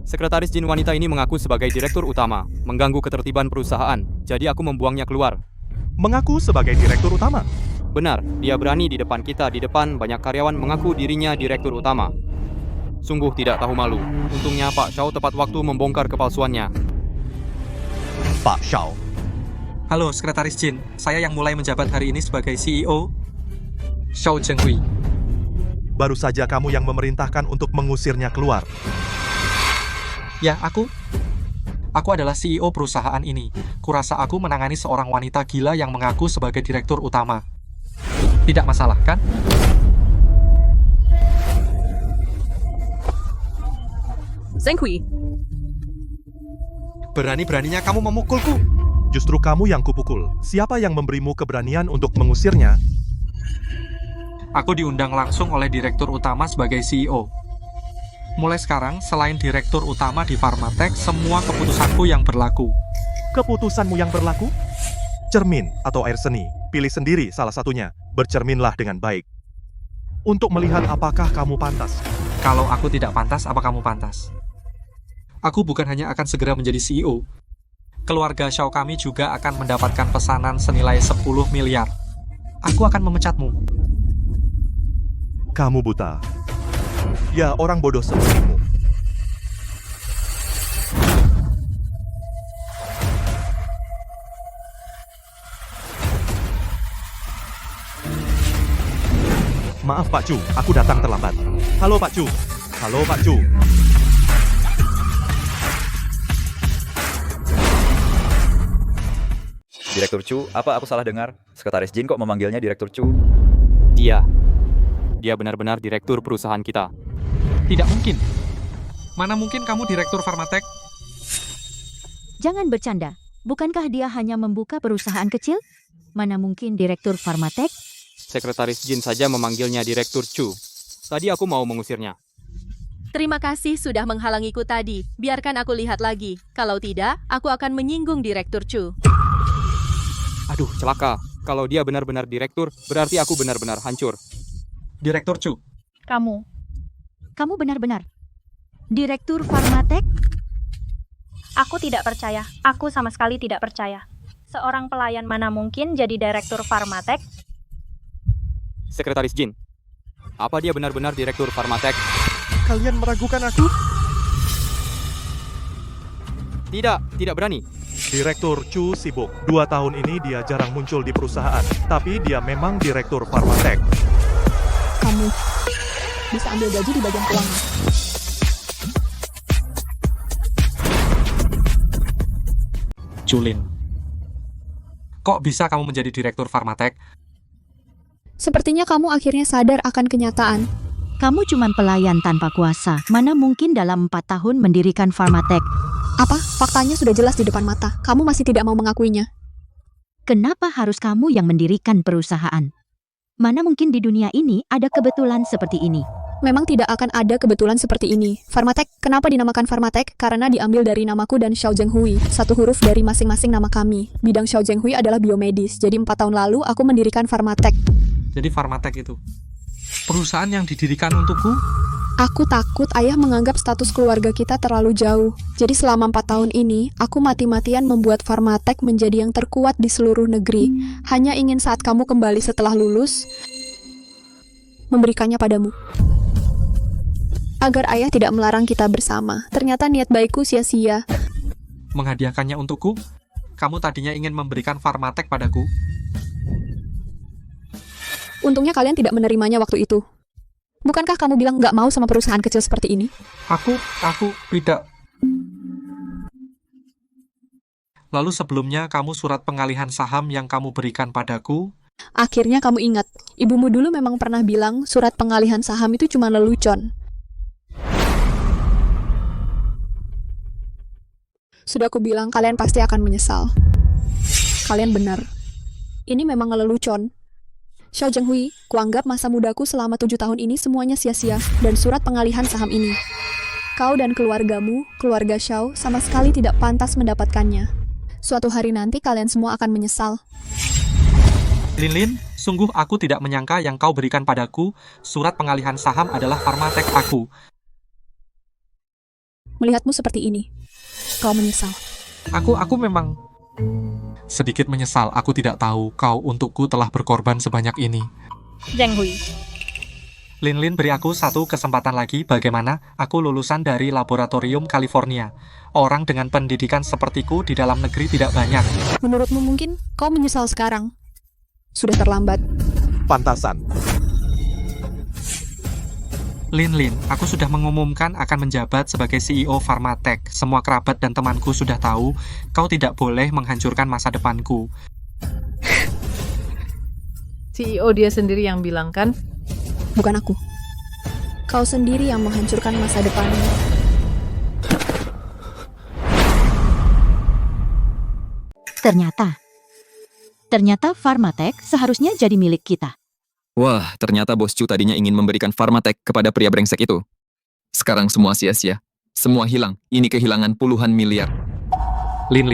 Sekretaris Jin wanita ini mengaku sebagai Direktur Utama, mengganggu ketertiban perusahaan, jadi aku membuangnya keluar. Mengaku sebagai Direktur Utama? Benar, dia berani di depan kita, di depan banyak karyawan mengaku dirinya Direktur Utama. Sungguh tidak tahu malu. Untungnya Pak Xiao tepat waktu membongkar kepalsuannya. Pak Xiao. Halo, Sekretaris Jin. Saya yang mulai menjabat hari ini sebagai CEO, Xiao Zhenghui. Baru saja kamu yang memerintahkan untuk mengusirnya keluar. Ya, aku adalah CEO perusahaan ini. Kurasa aku menangani seorang wanita gila yang mengaku sebagai Direktur Utama. Tidak masalah, kan? Zheng Hui, Berani-beraninya kamu memukulku. Justru kamu yang kupukul. Siapa yang memberimu keberanian untuk mengusirnya? Aku diundang langsung oleh Direktur Utama sebagai CEO. Mulai sekarang, selain Direktur Utama di Pharmatech, semua keputusanku yang berlaku. Keputusanmu yang berlaku? Cermin atau air seni, pilih sendiri salah satunya. Bercerminlah dengan baik. Untuk melihat apakah kamu pantas. Kalau aku tidak pantas, apa kamu pantas? Aku bukan hanya akan segera menjadi CEO. Keluarga Xiao kami juga akan mendapatkan pesanan senilai 10 miliar. Aku akan memecatmu. Kamu buta. Ya, orang bodoh sepertimu. Maaf Pak Chu, aku datang terlambat. Halo Pak Chu. Halo Pak Chu. Direktur Chu, apa aku salah dengar? Sekretaris Jin kok memanggilnya Direktur Chu? Dia benar-benar direktur perusahaan kita. Tidak mungkin. Mana mungkin kamu Direktur Pharmatech? Jangan bercanda. Bukankah dia hanya membuka perusahaan kecil? Mana mungkin Direktur Pharmatech? Sekretaris Jin saja memanggilnya Direktur Chu. Tadi aku mau mengusirnya. Terima kasih sudah menghalangiku tadi. Biarkan aku lihat lagi. Kalau tidak, aku akan menyinggung Direktur Chu. Aduh, celaka. Kalau dia benar-benar direktur, berarti aku benar-benar hancur. Direktur Chu. Kamu benar-benar Direktur Pharmatech? Aku tidak percaya. Aku sama sekali tidak percaya. Seorang pelayan mana mungkin jadi Direktur Pharmatech? Sekretaris Jin, apa dia benar-benar Direktur Pharmatech? Kalian meragukan aku? Tidak berani. Direktur Chu sibuk. 2 tahun ini dia jarang muncul di perusahaan. Tapi dia memang Direktur Pharmatech. Kamu bisa ambil gaji di bagian keuangan. Julin. Kok bisa kamu menjadi Direktur Pharmatech? Sepertinya kamu akhirnya sadar akan kenyataan. Kamu cuma pelayan tanpa kuasa. Mana mungkin dalam 4 tahun mendirikan Pharmatech? Apa? Faktanya sudah jelas di depan mata. Kamu masih tidak mau mengakuinya. Kenapa harus kamu yang mendirikan perusahaan? Mana mungkin di dunia ini ada kebetulan seperti ini? Memang tidak akan ada kebetulan seperti ini. Pharmatech, kenapa dinamakan Pharmatech? Karena diambil dari namaku dan Xiao Zhenghui, satu huruf dari masing-masing nama kami. Bidang Xiao Zhenghui adalah biomedis, jadi 4 tahun lalu aku mendirikan Pharmatech. Jadi Pharmatech itu perusahaan yang didirikan untukku? Aku takut ayah menganggap status keluarga kita terlalu jauh. Jadi selama 4 tahun ini, aku mati-matian membuat Pharmatech menjadi yang terkuat di seluruh negeri. Hanya ingin saat kamu kembali setelah lulus, memberikannya padamu. Agar ayah tidak melarang kita bersama. Ternyata niat baikku sia-sia. Menghadiahkannya untukku? Kamu tadinya ingin memberikan Pharmatech padaku? Untungnya kalian tidak menerimanya waktu itu. Bukankah kamu bilang nggak mau sama perusahaan kecil seperti ini? Aku tidak. Lalu sebelumnya kamu surat pengalihan saham yang kamu berikan padaku? Akhirnya kamu ingat, ibumu dulu memang pernah bilang surat pengalihan saham itu cuma lelucon. Sudah aku bilang kalian pasti akan menyesal. Kalian benar. Ini memang lelucon. Xiao Zhenghui, kuanggap masa mudaku selama 7 tahun ini semuanya sia-sia, dan surat pengalihan saham ini. Kau dan keluargamu, keluarga Xiao, sama sekali tidak pantas mendapatkannya. Suatu hari nanti kalian semua akan menyesal. Lin, sungguh aku tidak menyangka yang kau berikan padaku, surat pengalihan saham adalah Pharmatech aku. Melihatmu seperti ini, kau menyesal. Aku memang sedikit menyesal. Aku tidak tahu kau untukku telah berkorban sebanyak ini. Zhenghui. Lin, beri aku satu kesempatan lagi. Bagaimana? Aku lulusan dari laboratorium California. Orang dengan pendidikan sepertiku di dalam negeri tidak banyak. Menurutmu mungkin kau menyesal sekarang? Sudah terlambat. Pantasan. Lin, aku sudah mengumumkan akan menjabat sebagai CEO Pharmatech. Semua kerabat dan temanku sudah tahu, kau tidak boleh menghancurkan masa depanku. CEO dia sendiri yang bilang kan? Bukan aku. Kau sendiri yang menghancurkan masa depanmu. Ternyata Pharmatech seharusnya jadi milik kita. Wah, ternyata Bos Chu tadinya ingin memberikan Pharmatech kepada pria brengsek itu. Sekarang semua sia-sia. Semua hilang. Ini kehilangan puluhan miliar. Lin,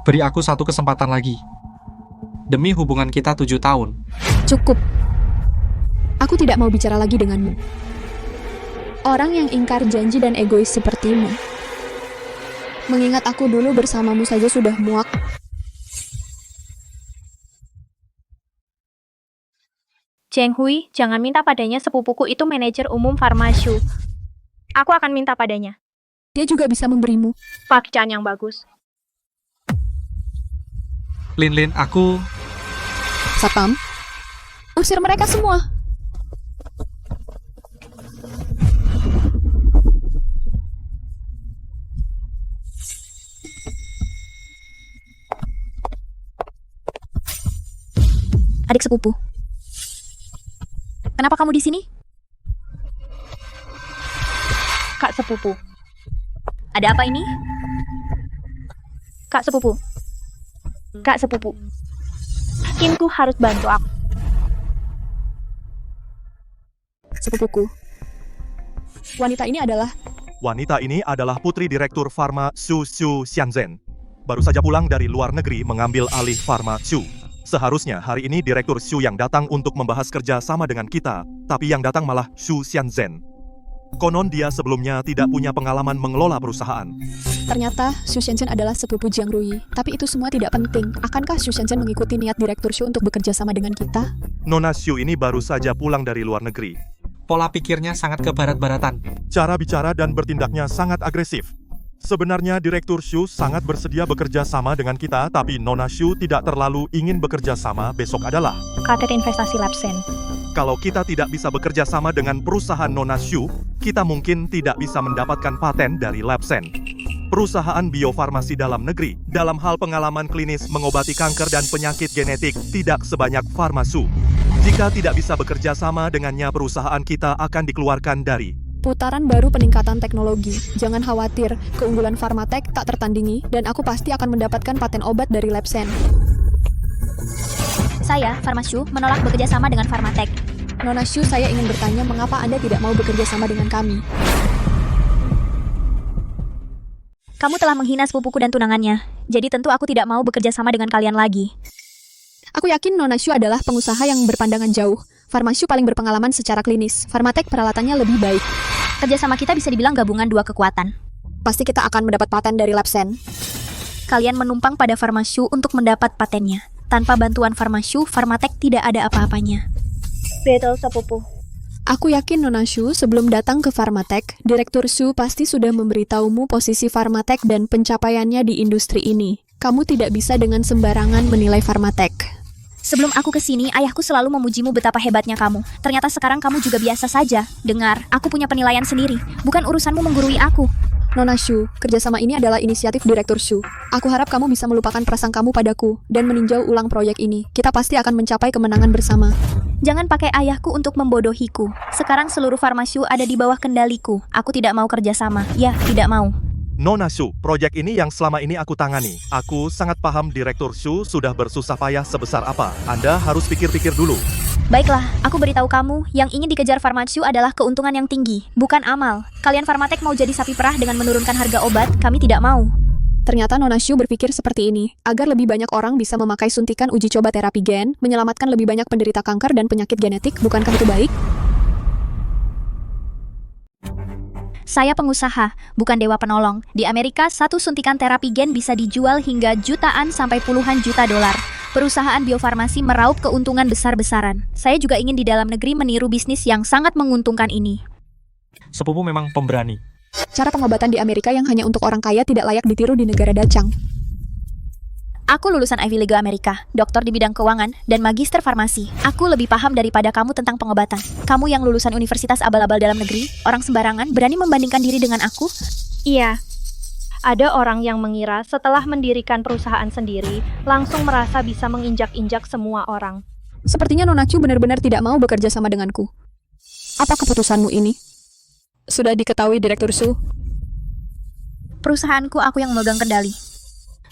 beri aku satu kesempatan lagi. Demi hubungan kita 7 tahun. Cukup. Aku tidak mau bicara lagi denganmu. Orang yang ingkar janji dan egois sepertimu. Mengingat aku dulu bersamamu saja sudah muak. Zhenghui, jangan minta padanya, sepupuku itu manajer umum Pharmashu. Aku akan minta padanya. Dia juga bisa memberimu pekerjaan yang bagus. Lin, aku... Satpam, usir mereka semua. Adik sepupu. Kenapa kamu di sini? Kak sepupu. Ada apa ini? Kak sepupu. Kak sepupu. Timku harus bantu aku. Sepupuku. Wanita ini adalah Putri Direktur Pharma Xu Xianzhen. Baru saja pulang dari luar negeri mengambil alih Pharma Xu. Seharusnya hari ini Direktur Xu yang datang untuk membahas kerja sama dengan kita, tapi yang datang malah Xu Xianzhen. Konon dia sebelumnya tidak punya pengalaman mengelola perusahaan. Ternyata Xu Xianzhen adalah sepupu Jiang Rui. Tapi itu semua tidak penting. Akankah Xu Xianzhen mengikuti niat Direktur Xu untuk bekerja sama dengan kita? Nona Xu ini baru saja pulang dari luar negeri. Pola pikirnya sangat kebarat-baratan. Cara bicara dan bertindaknya sangat agresif. Sebenarnya Direktur Xu sangat bersedia bekerja sama dengan kita, tapi Nona Xu tidak terlalu ingin bekerja sama besok adalah KTT Investasi Labsen. Kalau kita tidak bisa bekerja sama dengan perusahaan Nona Xu, kita mungkin tidak bisa mendapatkan paten dari Labsen. Perusahaan biofarmasi dalam negeri, dalam hal pengalaman klinis mengobati kanker dan penyakit genetik, tidak sebanyak Pharma Xu. Jika tidak bisa bekerja sama dengannya, perusahaan kita akan dikeluarkan dari Putaran baru peningkatan teknologi. Jangan khawatir, keunggulan Pharmatech tak tertandingi dan aku pasti akan mendapatkan paten obat dari Labsen. Saya, Farmasyu, menolak bekerja sama dengan Pharmatech. Nona Shu, saya ingin bertanya mengapa Anda tidak mau bekerja sama dengan kami? Kamu telah menghina sepupuku dan tunangannya, jadi tentu aku tidak mau bekerja sama dengan kalian lagi. Aku yakin Nona Shu adalah pengusaha yang berpandangan jauh. Farmasyu paling berpengalaman secara klinis. Pharmatech peralatannya lebih baik. Kerjasama kita bisa dibilang gabungan dua kekuatan. Pasti kita akan mendapat paten dari Labsen. Kalian menumpang pada Farmasyu untuk mendapat patennya. Tanpa bantuan Farmasyu, Pharmatech tidak ada apa-apanya. Betul, sepupu. Aku yakin Nona Shu, sebelum datang ke Pharmatech, Direktur Shu pasti sudah memberitahumu posisi Pharmatech dan pencapaiannya di industri ini. Kamu tidak bisa dengan sembarangan menilai Pharmatech. Sebelum aku kesini, ayahku selalu memujimu betapa hebatnya kamu. Ternyata sekarang kamu juga biasa saja. Dengar, aku punya penilaian sendiri. Bukan urusanmu menggurui aku. Nona Shu, kerjasama ini adalah inisiatif Direktur Shu. Aku harap kamu bisa melupakan prasangkamu padaku dan meninjau ulang proyek ini. Kita pasti akan mencapai kemenangan bersama. Jangan pakai ayahku untuk membodohiku. Sekarang seluruh Farmasyu ada di bawah kendaliku. Aku tidak mau kerjasama. Ya, tidak mau. Nona Shu, proyek ini yang selama ini aku tangani. Aku sangat paham Direktur Shu sudah bersusah payah sebesar apa. Anda harus pikir-pikir dulu. Baiklah, aku beritahu kamu, yang ingin dikejar Farmasyu adalah keuntungan yang tinggi, bukan amal. Kalian Pharmatech mau jadi sapi perah dengan menurunkan harga obat, kami tidak mau. Ternyata Nona Shu berpikir seperti ini, agar lebih banyak orang bisa memakai suntikan uji coba terapi gen, menyelamatkan lebih banyak penderita kanker dan penyakit genetik, bukankah itu baik? Saya pengusaha, bukan dewa penolong. Di Amerika, satu suntikan terapi gen bisa dijual hingga jutaan sampai puluhan juta dolar. Perusahaan biofarmasi meraup keuntungan besar-besaran. Saya juga ingin di dalam negeri meniru bisnis yang sangat menguntungkan ini. Sepupu memang pemberani. Cara pengobatan di Amerika yang hanya untuk orang kaya tidak layak ditiru di negara dacang. Aku lulusan Ivy League Amerika, doktor di bidang keuangan, dan magister farmasi. Aku lebih paham daripada kamu tentang pengobatan. Kamu yang lulusan universitas abal-abal dalam negeri, orang sembarangan, berani membandingkan diri dengan aku? Iya. Ada orang yang mengira setelah mendirikan perusahaan sendiri, langsung merasa bisa menginjak-injak semua orang. Sepertinya Nona Chu benar-benar tidak mau bekerja sama denganku. Apa keputusanmu ini? Sudah diketahui Direktur Su? Perusahaanku aku yang memegang kendali.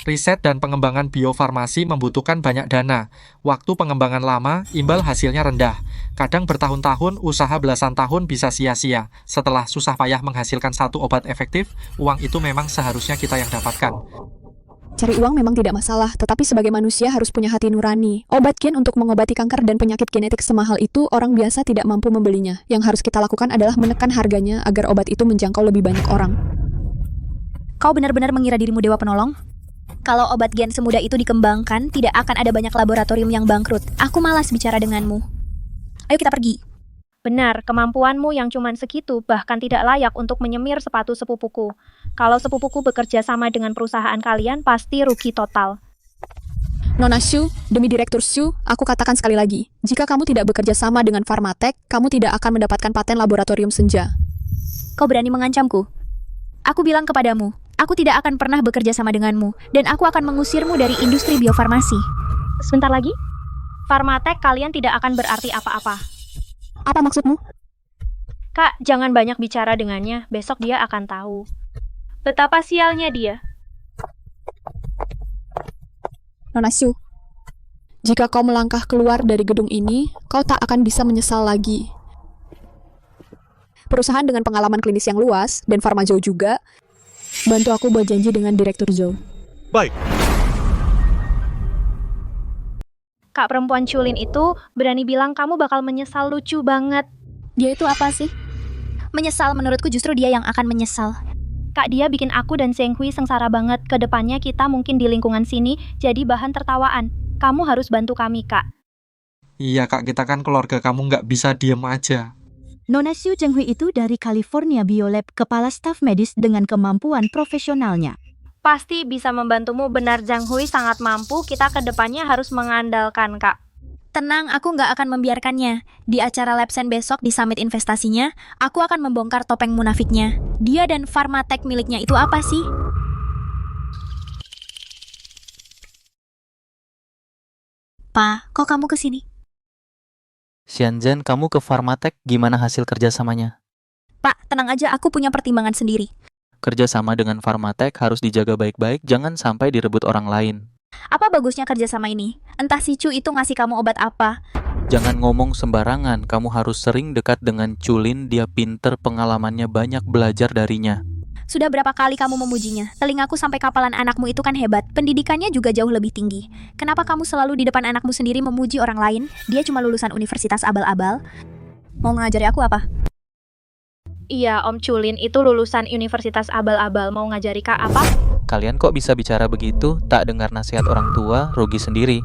Riset dan pengembangan biofarmasi membutuhkan banyak dana. Waktu pengembangan lama, imbal hasilnya rendah. Kadang bertahun-tahun, usaha belasan tahun bisa sia-sia. Setelah susah payah menghasilkan satu obat efektif, uang itu memang seharusnya kita yang dapatkan. Cari uang memang tidak masalah, tetapi sebagai manusia harus punya hati nurani. Obat gen untuk mengobati kanker dan penyakit genetik semahal itu, orang biasa tidak mampu membelinya. Yang harus kita lakukan adalah menekan harganya agar obat itu menjangkau lebih banyak orang. Kau benar-benar mengira dirimu dewa penolong? Kalau obat gen semudah itu dikembangkan, tidak akan ada banyak laboratorium yang bangkrut. Aku malas bicara denganmu. Ayo kita pergi. Benar, kemampuanmu yang cuman segitu bahkan tidak layak untuk menyemir sepatu sepupuku. Kalau sepupuku bekerja sama dengan perusahaan kalian, pasti rugi total. Nona Shu, demi Direktur Shu, aku katakan sekali lagi, jika kamu tidak bekerja sama dengan Pharmatech, kamu tidak akan mendapatkan paten laboratorium senja. Kau berani mengancamku? Aku bilang kepadamu, aku tidak akan pernah bekerja sama denganmu, dan aku akan mengusirmu dari industri biofarmasi. Sebentar lagi, Pharmatech kalian tidak akan berarti apa-apa. Apa maksudmu? Kak, jangan banyak bicara dengannya, besok dia akan tahu. Betapa sialnya dia. Nona Shu, jika kau melangkah keluar dari gedung ini, kau tak akan bisa menyesal lagi. Perusahaan dengan pengalaman klinis yang luas, dan Pharma Zhou juga, bantu aku buat janji dengan Direktur Zhou. Baik. Kak perempuan culin itu berani bilang kamu bakal menyesal, lucu banget. Dia itu apa sih? Menyesal, menurutku justru dia yang akan menyesal. Kak, dia bikin aku dan Zheng Hui sengsara banget. Kedepannya kita mungkin di lingkungan sini jadi bahan tertawaan. Kamu harus bantu kami, Kak. Iya, Kak, kita kan keluarga kamu nggak bisa diem aja. Nona Xu Zheng Hui itu dari California Biolab, kepala staf medis dengan kemampuan profesionalnya. Pasti bisa membantumu, benar Zheng Hui sangat mampu, kita kedepannya harus mengandalkan, Kak. Tenang, aku nggak akan membiarkannya. Di acara Labsen besok di summit investasinya, aku akan membongkar topeng munafiknya. Dia dan Pharmatech miliknya itu apa sih? Pa, kok kamu kesini? Xianzhen, kamu ke Pharmatech, gimana hasil kerjasamanya? Pak, tenang aja, aku punya pertimbangan sendiri. Kerjasama dengan Pharmatech harus dijaga baik-baik, jangan sampai direbut orang lain. Apa bagusnya kerjasama ini? Entah si Chu itu ngasih kamu obat apa. Jangan ngomong sembarangan, kamu harus sering dekat dengan Culin, dia pinter, pengalamannya banyak, belajar darinya. Sudah berapa kali kamu memujinya? Telingaku sampai kapalan anakmu itu kan hebat. Pendidikannya juga jauh lebih tinggi. Kenapa kamu selalu di depan anakmu sendiri memuji orang lain? Dia cuma lulusan universitas abal-abal. Mau ngajari aku apa? Iya, Om Culin itu lulusan universitas abal-abal. Mau ngajari Kak apa? Kalian kok bisa bicara begitu? Tak dengar nasihat orang tua, rugi sendiri.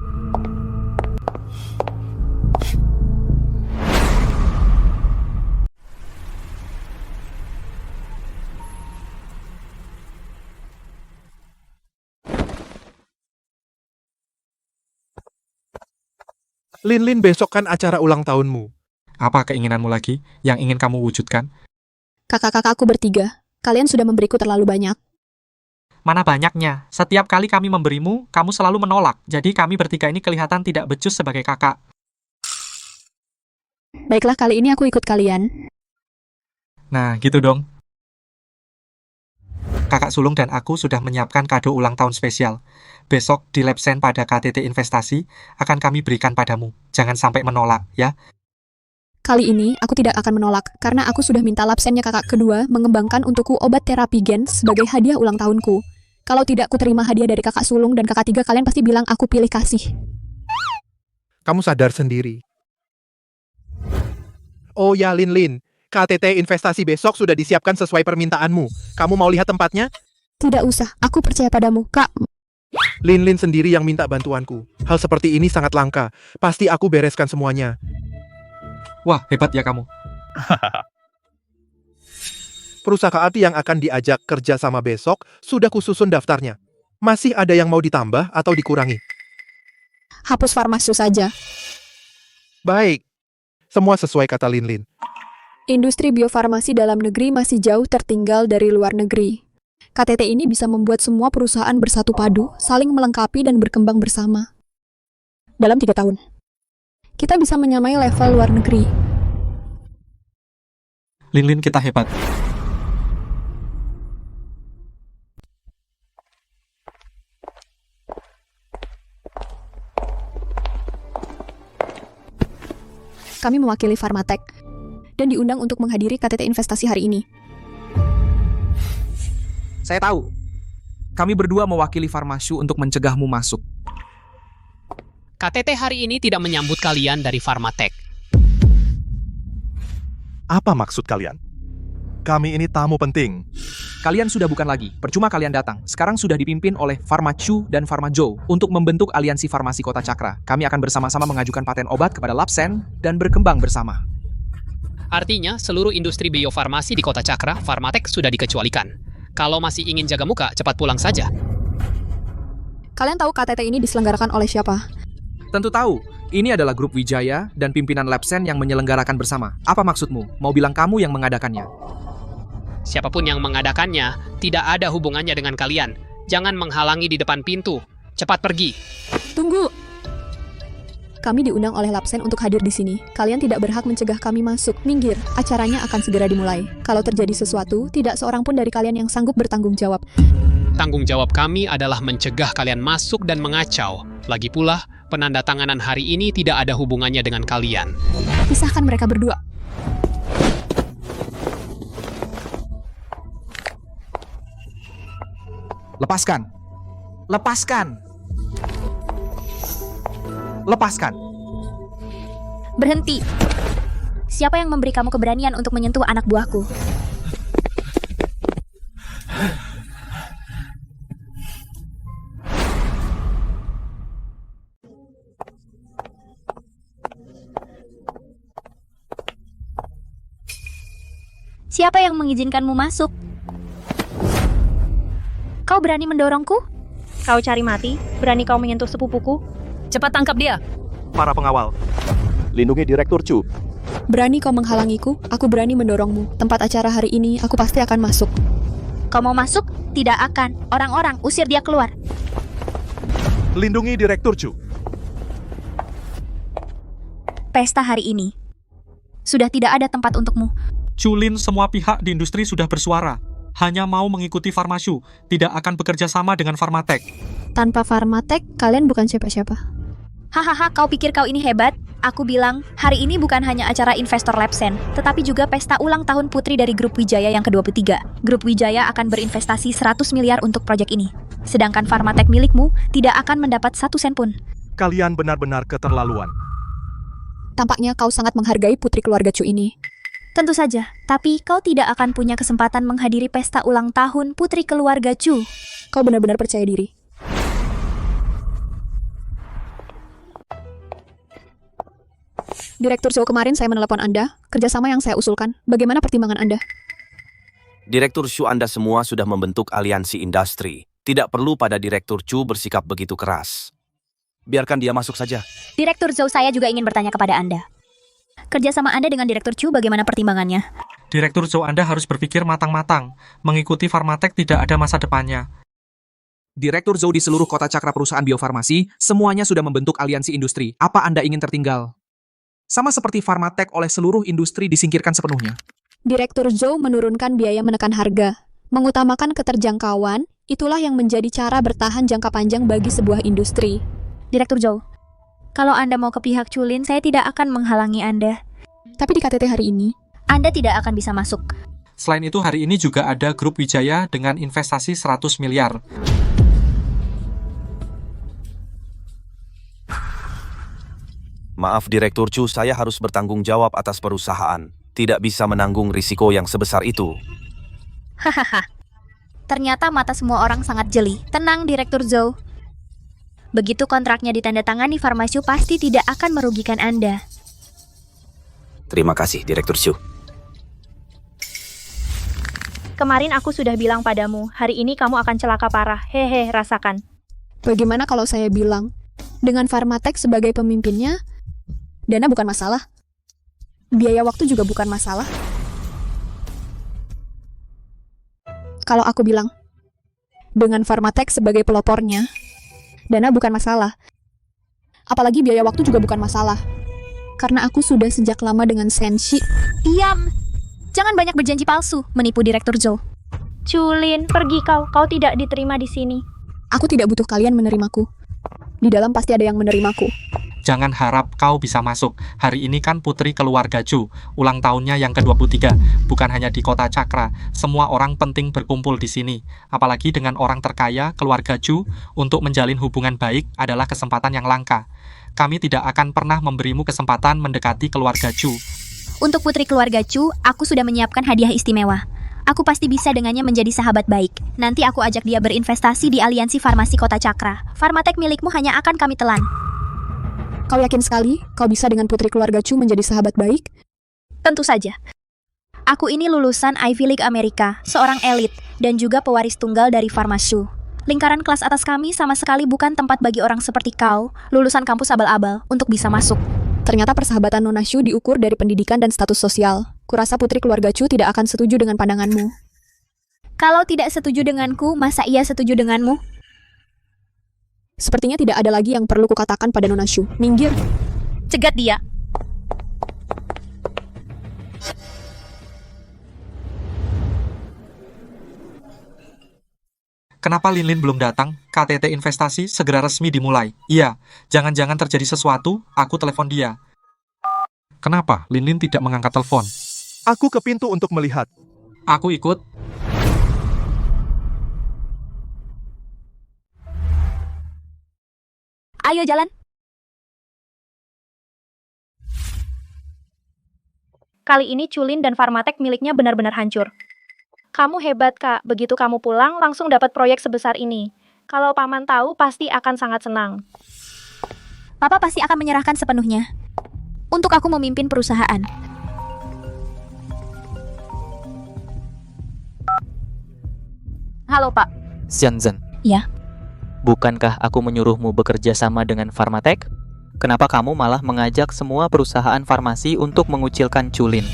Lin, besok kan acara ulang tahunmu. Apa keinginanmu lagi yang ingin kamu wujudkan? Kakak-kakakku bertiga, kalian sudah memberiku terlalu banyak. Mana banyaknya? Setiap kali kami memberimu, kamu selalu menolak. Jadi kami bertiga ini kelihatan tidak becus sebagai kakak. Baiklah, kali ini aku ikut kalian. Nah, gitu dong. Kakak sulung dan aku sudah menyiapkan kado ulang tahun spesial. Besok di Labsen pada KTT Investasi akan kami berikan padamu. Jangan sampai menolak, ya. Kali ini aku tidak akan menolak, karena aku sudah minta labsennya kakak kedua mengembangkan untukku obat terapi gen sebagai hadiah ulang tahunku. Kalau tidak ku terima hadiah dari kakak sulung dan kakak tiga, kalian pasti bilang aku pilih kasih. Kamu sadar sendiri. Oh ya, Lin, KTT Investasi besok sudah disiapkan sesuai permintaanmu. Kamu mau lihat tempatnya? Tidak usah, aku percaya padamu, Kak. Lin sendiri yang minta bantuanku. Hal seperti ini sangat langka. Pasti aku bereskan semuanya. Wah, hebat ya kamu. Perusahaan yang akan diajak kerja sama besok sudah kususun daftarnya. Masih ada yang mau ditambah atau dikurangi? Hapus farmasu saja. Baik. Semua sesuai kata Lin. Industri biofarmasi dalam negeri masih jauh tertinggal dari luar negeri. KTT ini bisa membuat semua perusahaan bersatu padu, saling melengkapi dan berkembang bersama. Dalam 3 tahun, kita bisa menyamai level luar negeri. Lin, kita hebat. Kami mewakili Pharmatech dan diundang untuk menghadiri KTT Investasi hari ini. Saya tahu. Kami berdua mewakili Farmasyu untuk mencegahmu masuk. KTT hari ini tidak menyambut kalian dari Pharmatech. Apa maksud kalian? Kami ini tamu penting. Kalian sudah bukan lagi, percuma kalian datang. Sekarang sudah dipimpin oleh Pharmachu dan Pharmajo untuk membentuk aliansi farmasi Kota Cakra. Kami akan bersama-sama mengajukan paten obat kepada Labsen dan berkembang bersama. Artinya, seluruh industri biofarmasi di Kota Cakra, Pharmatech sudah dikecualikan. Kalau masih ingin jaga muka, cepat pulang saja. Kalian tahu KTT ini diselenggarakan oleh siapa? Tentu tahu, ini adalah grup Wijaya dan pimpinan Labsen yang menyelenggarakan bersama. Apa maksudmu? Mau bilang kamu yang mengadakannya? Siapapun yang mengadakannya, tidak ada hubungannya dengan kalian. Jangan menghalangi di depan pintu. Cepat pergi. Tunggu. Kami diundang oleh Labsen untuk hadir di sini. Kalian tidak berhak mencegah kami masuk. Minggir, acaranya akan segera dimulai. Kalau terjadi sesuatu, tidak seorang pun dari kalian yang sanggup bertanggung jawab. Tanggung jawab kami adalah mencegah kalian masuk dan mengacau. Lagi pula, penandatanganan hari ini tidak ada hubungannya dengan kalian. Pisahkan mereka berdua. Lepaskan. Lepaskan. Lepaskan. Berhenti. Siapa yang memberi kamu keberanian untuk menyentuh anak buahku? Siapa yang mengizinkanmu masuk? Kau berani mendorongku? Kau cari mati? Berani kau menyentuh sepupuku? Cepat tangkap dia. Para pengawal, lindungi Direktur Chu. Berani kau menghalangiku? Aku berani mendorongmu. Tempat acara hari ini, aku pasti akan masuk. Kau mau masuk? Tidak akan. Orang-orang, usir dia keluar. Lindungi Direktur Chu. Pesta hari ini Sudah tidak ada tempat untukmu. Culin, semua pihak di industri sudah bersuara. Hanya mau mengikuti Farmashu, tidak akan bekerja sama dengan Farmatek. Tanpa Farmatek, kalian bukan siapa-siapa. Hahaha, kau pikir kau ini hebat? Aku bilang, hari ini bukan hanya acara investor Labsen, tetapi juga pesta ulang tahun putri dari Grup Wijaya yang ke-23. Grup Wijaya akan berinvestasi 100 miliar untuk proyek ini. Sedangkan Farmatek milikmu tidak akan mendapat 1 sen pun. Kalian benar-benar keterlaluan. Tampaknya kau sangat menghargai putri keluarga Chu ini. Tentu saja, tapi kau tidak akan punya kesempatan menghadiri pesta ulang tahun putri keluarga Chu. Kau benar-benar percaya diri. Direktur Zhou, kemarin saya menelepon Anda, kerjasama yang saya usulkan. Bagaimana pertimbangan Anda? Direktur Chu, Anda semua sudah membentuk aliansi industri. Tidak perlu pada Direktur Chu bersikap begitu keras. Biarkan dia masuk saja. Direktur Zhou, saya juga ingin bertanya kepada Anda. Kerjasama Anda dengan Direktur Chu bagaimana pertimbangannya? Direktur Zhou, Anda harus berpikir matang-matang. Mengikuti Farmatek tidak ada masa depannya. Direktur Zhou di seluruh kota cakra perusahaan biofarmasi, semuanya sudah membentuk aliansi industri. Apa Anda ingin tertinggal? Sama seperti Farmatek oleh seluruh industri disingkirkan sepenuhnya. Direktur Zhou menurunkan biaya menekan harga. Mengutamakan keterjangkauan, itulah yang menjadi cara bertahan jangka panjang bagi sebuah industri. Direktur Zhou, kalau Anda mau ke pihak Culin, saya tidak akan menghalangi Anda. Tapi di KTT hari ini, Anda tidak akan bisa masuk. Selain itu, hari ini juga ada Grup Wijaya dengan investasi 100 miliar. Maaf Direktur Chu, saya harus bertanggung jawab atas perusahaan. Tidak bisa menanggung risiko yang sebesar itu. Hahaha. Ternyata mata semua orang sangat jeli. Tenang, Direktur Zhou. Begitu kontraknya ditandatangani, Farmashu pasti tidak akan merugikan Anda. Terima kasih, Direktur Chu. Kemarin aku sudah bilang padamu, hari ini kamu akan celaka parah. Hehe, rasakan. bagaimana kalau saya bilang, dengan Farmatek sebagai pemimpinnya, dana bukan masalah. Biaya waktu juga bukan masalah. Kalau aku bilang, dengan Farmatek sebagai pelopornya, dana bukan masalah. Apalagi biaya waktu juga bukan masalah. Karena aku sudah sejak lama dengan Senshi. Diam! Jangan banyak berjanji palsu, menipu Direktur Zhou. Culin, pergi kau. Kau tidak diterima di sini. Aku tidak butuh kalian menerimaku. Di dalam pasti ada yang menerimaku. Jangan harap kau bisa masuk. Hari ini kan putri keluarga Chu, ulang tahunnya yang ke-23. Bukan hanya di kota Cakra, semua orang penting berkumpul di sini. Apalagi dengan orang terkaya, keluarga Chu, untuk menjalin hubungan baik adalah kesempatan yang langka. Kami tidak akan pernah memberimu kesempatan mendekati keluarga Chu. Untuk putri keluarga Chu, aku sudah menyiapkan hadiah istimewa. Aku pasti bisa dengannya menjadi sahabat baik. Nanti aku ajak dia berinvestasi di aliansi farmasi kota Cakra. Farmatek milikmu hanya akan kami telan. Kau yakin sekali kau bisa dengan putri keluarga Chu menjadi sahabat baik? Tentu saja. Aku ini lulusan Ivy League Amerika, seorang elit, dan juga pewaris tunggal dari Farmashu. Lingkaran kelas atas kami sama sekali bukan tempat bagi orang seperti kau, lulusan kampus abal-abal, untuk bisa masuk. Ternyata persahabatan Nona Shu diukur dari pendidikan dan status sosial. Kurasa putri keluarga Chu tidak akan setuju dengan pandanganmu. Kalau tidak setuju denganku, masa ia setuju denganmu? Sepertinya tidak ada lagi yang perlu kukatakan pada Nona Shu. Minggir. Cegat dia. Kenapa Linlin belum datang? KTT investasi segera resmi dimulai. Iya, jangan-jangan terjadi sesuatu, aku telepon dia. Kenapa Linlin tidak mengangkat telepon? Aku ke pintu untuk melihat. Aku ikut. Ayo jalan. Kali ini Culin dan Farmatek miliknya benar-benar hancur. Kamu hebat, Kak. Begitu kamu pulang, langsung dapat proyek sebesar ini. Kalau Paman tahu, pasti akan sangat senang. Papa pasti akan menyerahkan sepenuhnya. Untuk aku memimpin perusahaan. Halo, Pak. Xianzhen, Ya. bukankah aku menyuruhmu bekerja sama dengan Farmatek? Kenapa kamu malah mengajak semua perusahaan farmasi untuk mengucilkan Culin?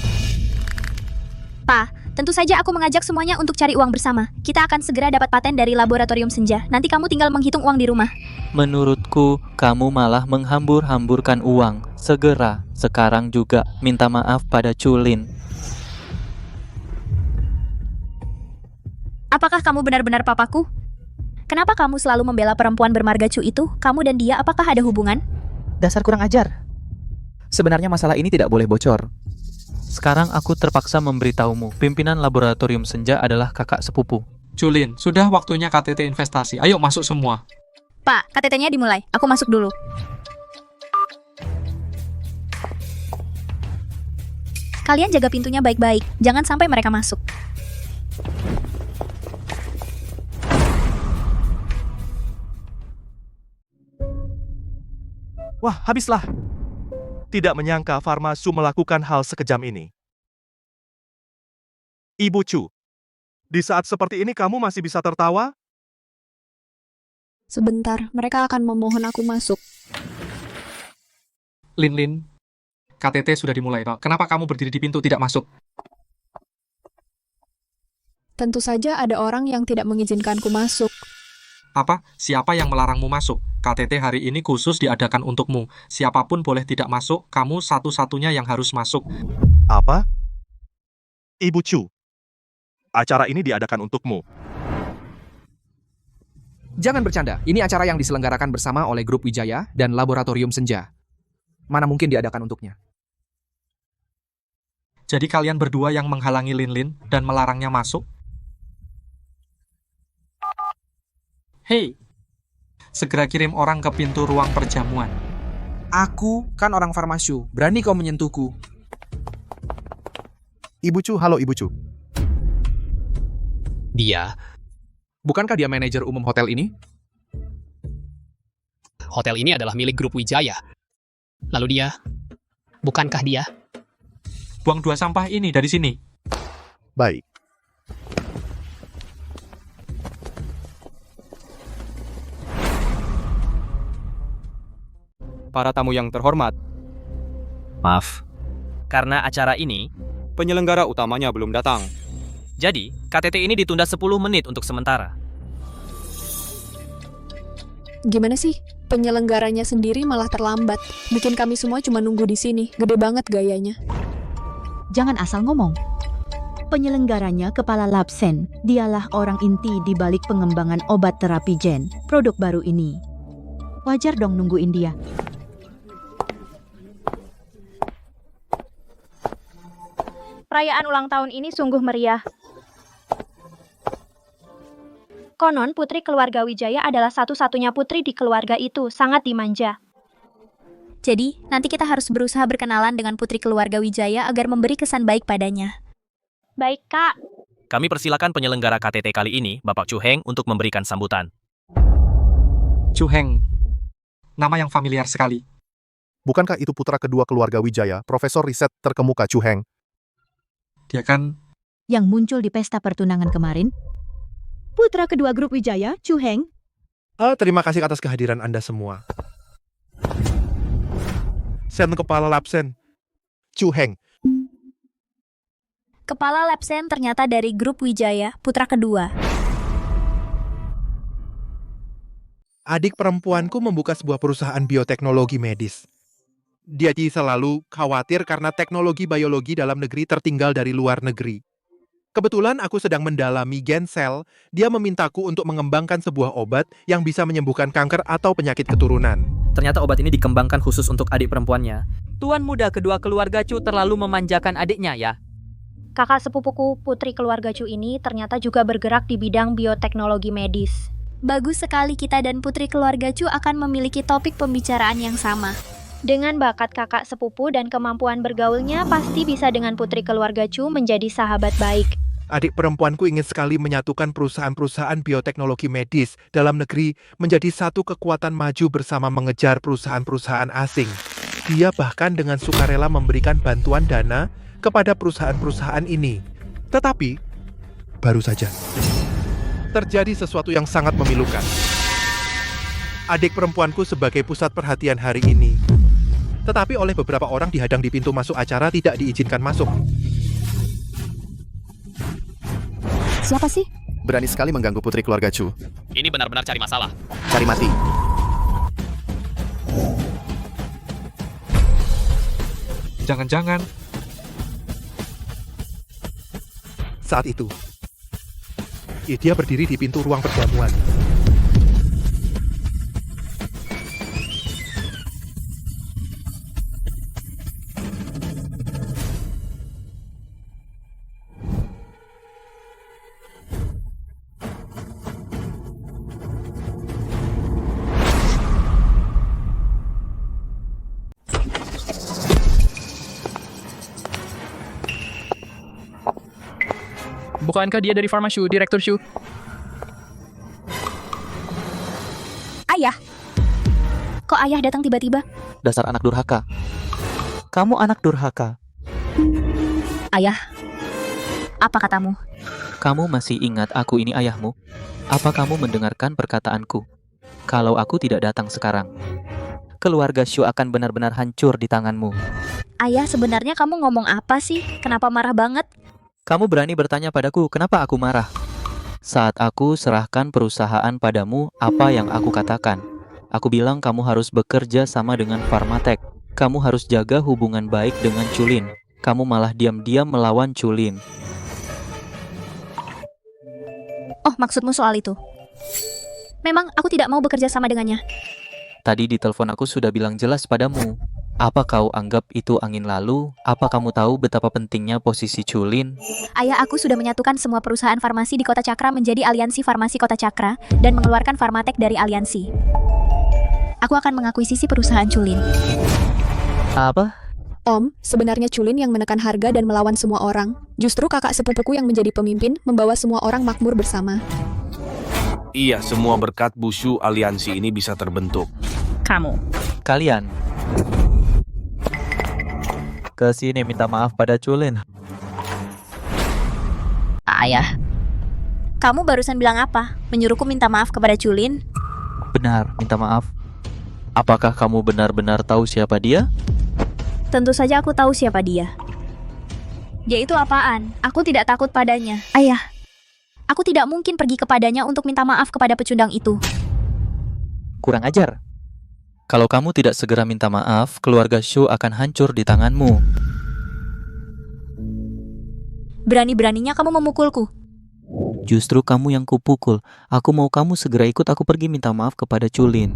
Pa, Tentu saja aku mengajak semuanya untuk cari uang bersama. Kita akan segera dapat paten dari laboratorium senja. Nanti kamu tinggal menghitung uang di rumah. Menurutku, kamu malah menghambur-hamburkan uang. Segera, sekarang juga minta maaf pada Chulin. Apakah kamu benar-benar papaku? Kenapa kamu selalu membela perempuan bermarga Chu itu? Kamu dan dia apakah ada hubungan? Dasar kurang ajar. Sebenarnya masalah ini tidak boleh bocor. Sekarang aku terpaksa memberitahumu, pimpinan laboratorium senja adalah kakak sepupu. Chulin, sudah waktunya KTT investasi. Ayo masuk semua. Pak, KTT-nya dimulai. Aku masuk dulu. Kalian jaga pintunya baik-baik. Jangan sampai mereka masuk. Wah, habislah. Tidak menyangka Pharma Chu melakukan hal sekejam ini. Ibu Chu, di saat seperti ini kamu masih bisa tertawa? Sebentar, mereka akan memohon aku masuk. Lin, KTT sudah dimulai, toh. Kenapa kamu berdiri di pintu tidak masuk? Tentu saja ada orang yang tidak mengizinkanku masuk. Apa? Siapa yang melarangmu masuk? KTT hari ini khusus diadakan untukmu. Siapapun boleh tidak masuk, kamu satu-satunya yang harus masuk. Apa? Ibu Chu, acara ini diadakan untukmu. Jangan bercanda, ini acara yang diselenggarakan bersama oleh Grup Wijaya dan Laboratorium Senja. Mana mungkin diadakan untuknya? Jadi kalian berdua yang menghalangi Lin dan melarangnya masuk? Hei, segera kirim orang ke pintu ruang perjamuan. Aku kan orang Pharma Chu, berani kau menyentuhku. Ibu Chu, halo Ibu Chu. Dia, Bukankah dia manajer umum hotel ini? hotel ini adalah milik Grup Wijaya. Lalu dia, bukankah dia? Buang 2 sampah ini dari sini. Baik. Para tamu yang terhormat, Maaf, karena acara ini, penyelenggara utamanya belum datang. jadi KTT ini ditunda 10 menit untuk sementara. Gimana sih? Penyelenggaranya sendiri malah terlambat. Bikin kami semua cuma nunggu di sini. Gede banget gayanya. Jangan asal ngomong. Penyelenggaranya Kepala Labsen. Dialah orang inti di balik pengembangan obat terapi gen, produk baru ini. Wajar dong nungguin dia. Perayaan ulang tahun ini sungguh meriah. Konon putri keluarga Wijaya adalah satu-satunya putri di keluarga itu, sangat dimanja. Jadi, nanti kita harus berusaha berkenalan dengan putri keluarga Wijaya agar memberi kesan baik padanya. Baik, Kak. Kami persilakan penyelenggara KTT kali ini, Bapak Chu Heng, untuk memberikan sambutan. Chu Heng, nama yang familiar sekali. Bukankah itu putra kedua keluarga Wijaya, Profesor Riset terkemuka Chu Heng? Dia kan Yang muncul di pesta pertunangan kemarin? Putra kedua Grup Wijaya, Chu Heng. Terima kasih atas kehadiran Anda semua. Sen Kepala Labsen, Chu Heng. Kepala Labsen ternyata dari Grup Wijaya, putra kedua. Adik perempuanku membuka sebuah perusahaan bioteknologi medis. Dia selalu khawatir karena teknologi biologi dalam negeri tertinggal dari luar negeri. Kebetulan aku sedang mendalami gen sel, dia memintaku untuk mengembangkan sebuah obat yang bisa menyembuhkan kanker atau penyakit keturunan. Ternyata obat ini dikembangkan khusus untuk adik perempuannya. Tuan muda kedua keluarga Chu terlalu memanjakan adiknya ya. Kakak sepupuku, putri keluarga Chu ini ternyata juga bergerak di bidang bioteknologi medis. Bagus sekali kita dan putri keluarga Chu akan memiliki topik pembicaraan yang sama. Dengan bakat kakak sepupu dan kemampuan bergaulnya, pasti bisa dengan putri keluarga Chu menjadi sahabat baik. Adik perempuanku ingin sekali menyatukan perusahaan-perusahaan bioteknologi medis dalam negeri menjadi satu kekuatan maju bersama mengejar perusahaan-perusahaan asing. Dia bahkan dengan sukarela memberikan bantuan dana kepada perusahaan-perusahaan ini. Tetapi, baru saja, terjadi sesuatu yang sangat memilukan. Adik perempuanku sebagai pusat perhatian hari ini, tetapi oleh beberapa orang dihadang di pintu masuk acara tidak diizinkan masuk. Siapa sih? Berani sekali mengganggu putri keluarga Chu. Ini benar-benar cari masalah. Cari mati. Jangan-jangan. Saat itu, dia berdiri di pintu ruang perjamuan. Bukankah dia dari Pharma Shu, Direktur Shu? Ayah. Kok ayah datang tiba-tiba? Dasar anak durhaka. Kamu anak durhaka. Ayah. Apa katamu? Kamu masih ingat aku ini ayahmu? Apa kamu mendengarkan perkataanku? Kalau aku tidak datang sekarang, keluarga Shu akan benar-benar hancur di tanganmu. Ayah, sebenarnya kamu ngomong apa sih? Kenapa marah banget? Kamu berani bertanya padaku, kenapa aku marah? Saat aku serahkan perusahaan padamu, apa yang aku katakan? Aku bilang kamu harus bekerja sama dengan Pharmatech. Kamu harus jaga hubungan baik dengan Chulin. Kamu malah diam-diam melawan Chulin. Oh, maksudmu soal itu? Memang aku tidak mau bekerja sama dengannya. Tadi di telepon aku sudah bilang jelas padamu. Apa kau anggap itu angin lalu? Apa kamu tahu betapa pentingnya posisi Chulin? Ayah, aku sudah menyatukan semua perusahaan farmasi di Kota Cakra menjadi aliansi farmasi Kota Cakra dan mengeluarkan Pharmatech dari aliansi. Aku akan mengakuisisi perusahaan Chulin. Apa? Om, sebenarnya Chulin yang menekan harga dan melawan semua orang. Justru kakak sepupuku yang menjadi pemimpin membawa semua orang makmur bersama. Iya, semua berkat Bu Shu aliansi ini bisa terbentuk. Kamu. Kalian. Ke sini minta maaf pada Chulin. Ayah. Kamu barusan bilang apa? Menyuruhku minta maaf kepada Chulin? Benar, minta maaf. Apakah kamu benar-benar tahu siapa dia? Tentu saja aku tahu siapa dia. Dia itu apaan? Aku tidak takut padanya. Ayah, aku tidak mungkin pergi kepadanya untuk minta maaf kepada pecundang itu. Kurang ajar. Kalau kamu tidak segera minta maaf, keluarga Shu akan hancur di tanganmu. Berani-beraninya kamu memukulku. Justru kamu yang kupukul. Aku mau kamu segera ikut aku pergi minta maaf kepada Chulin.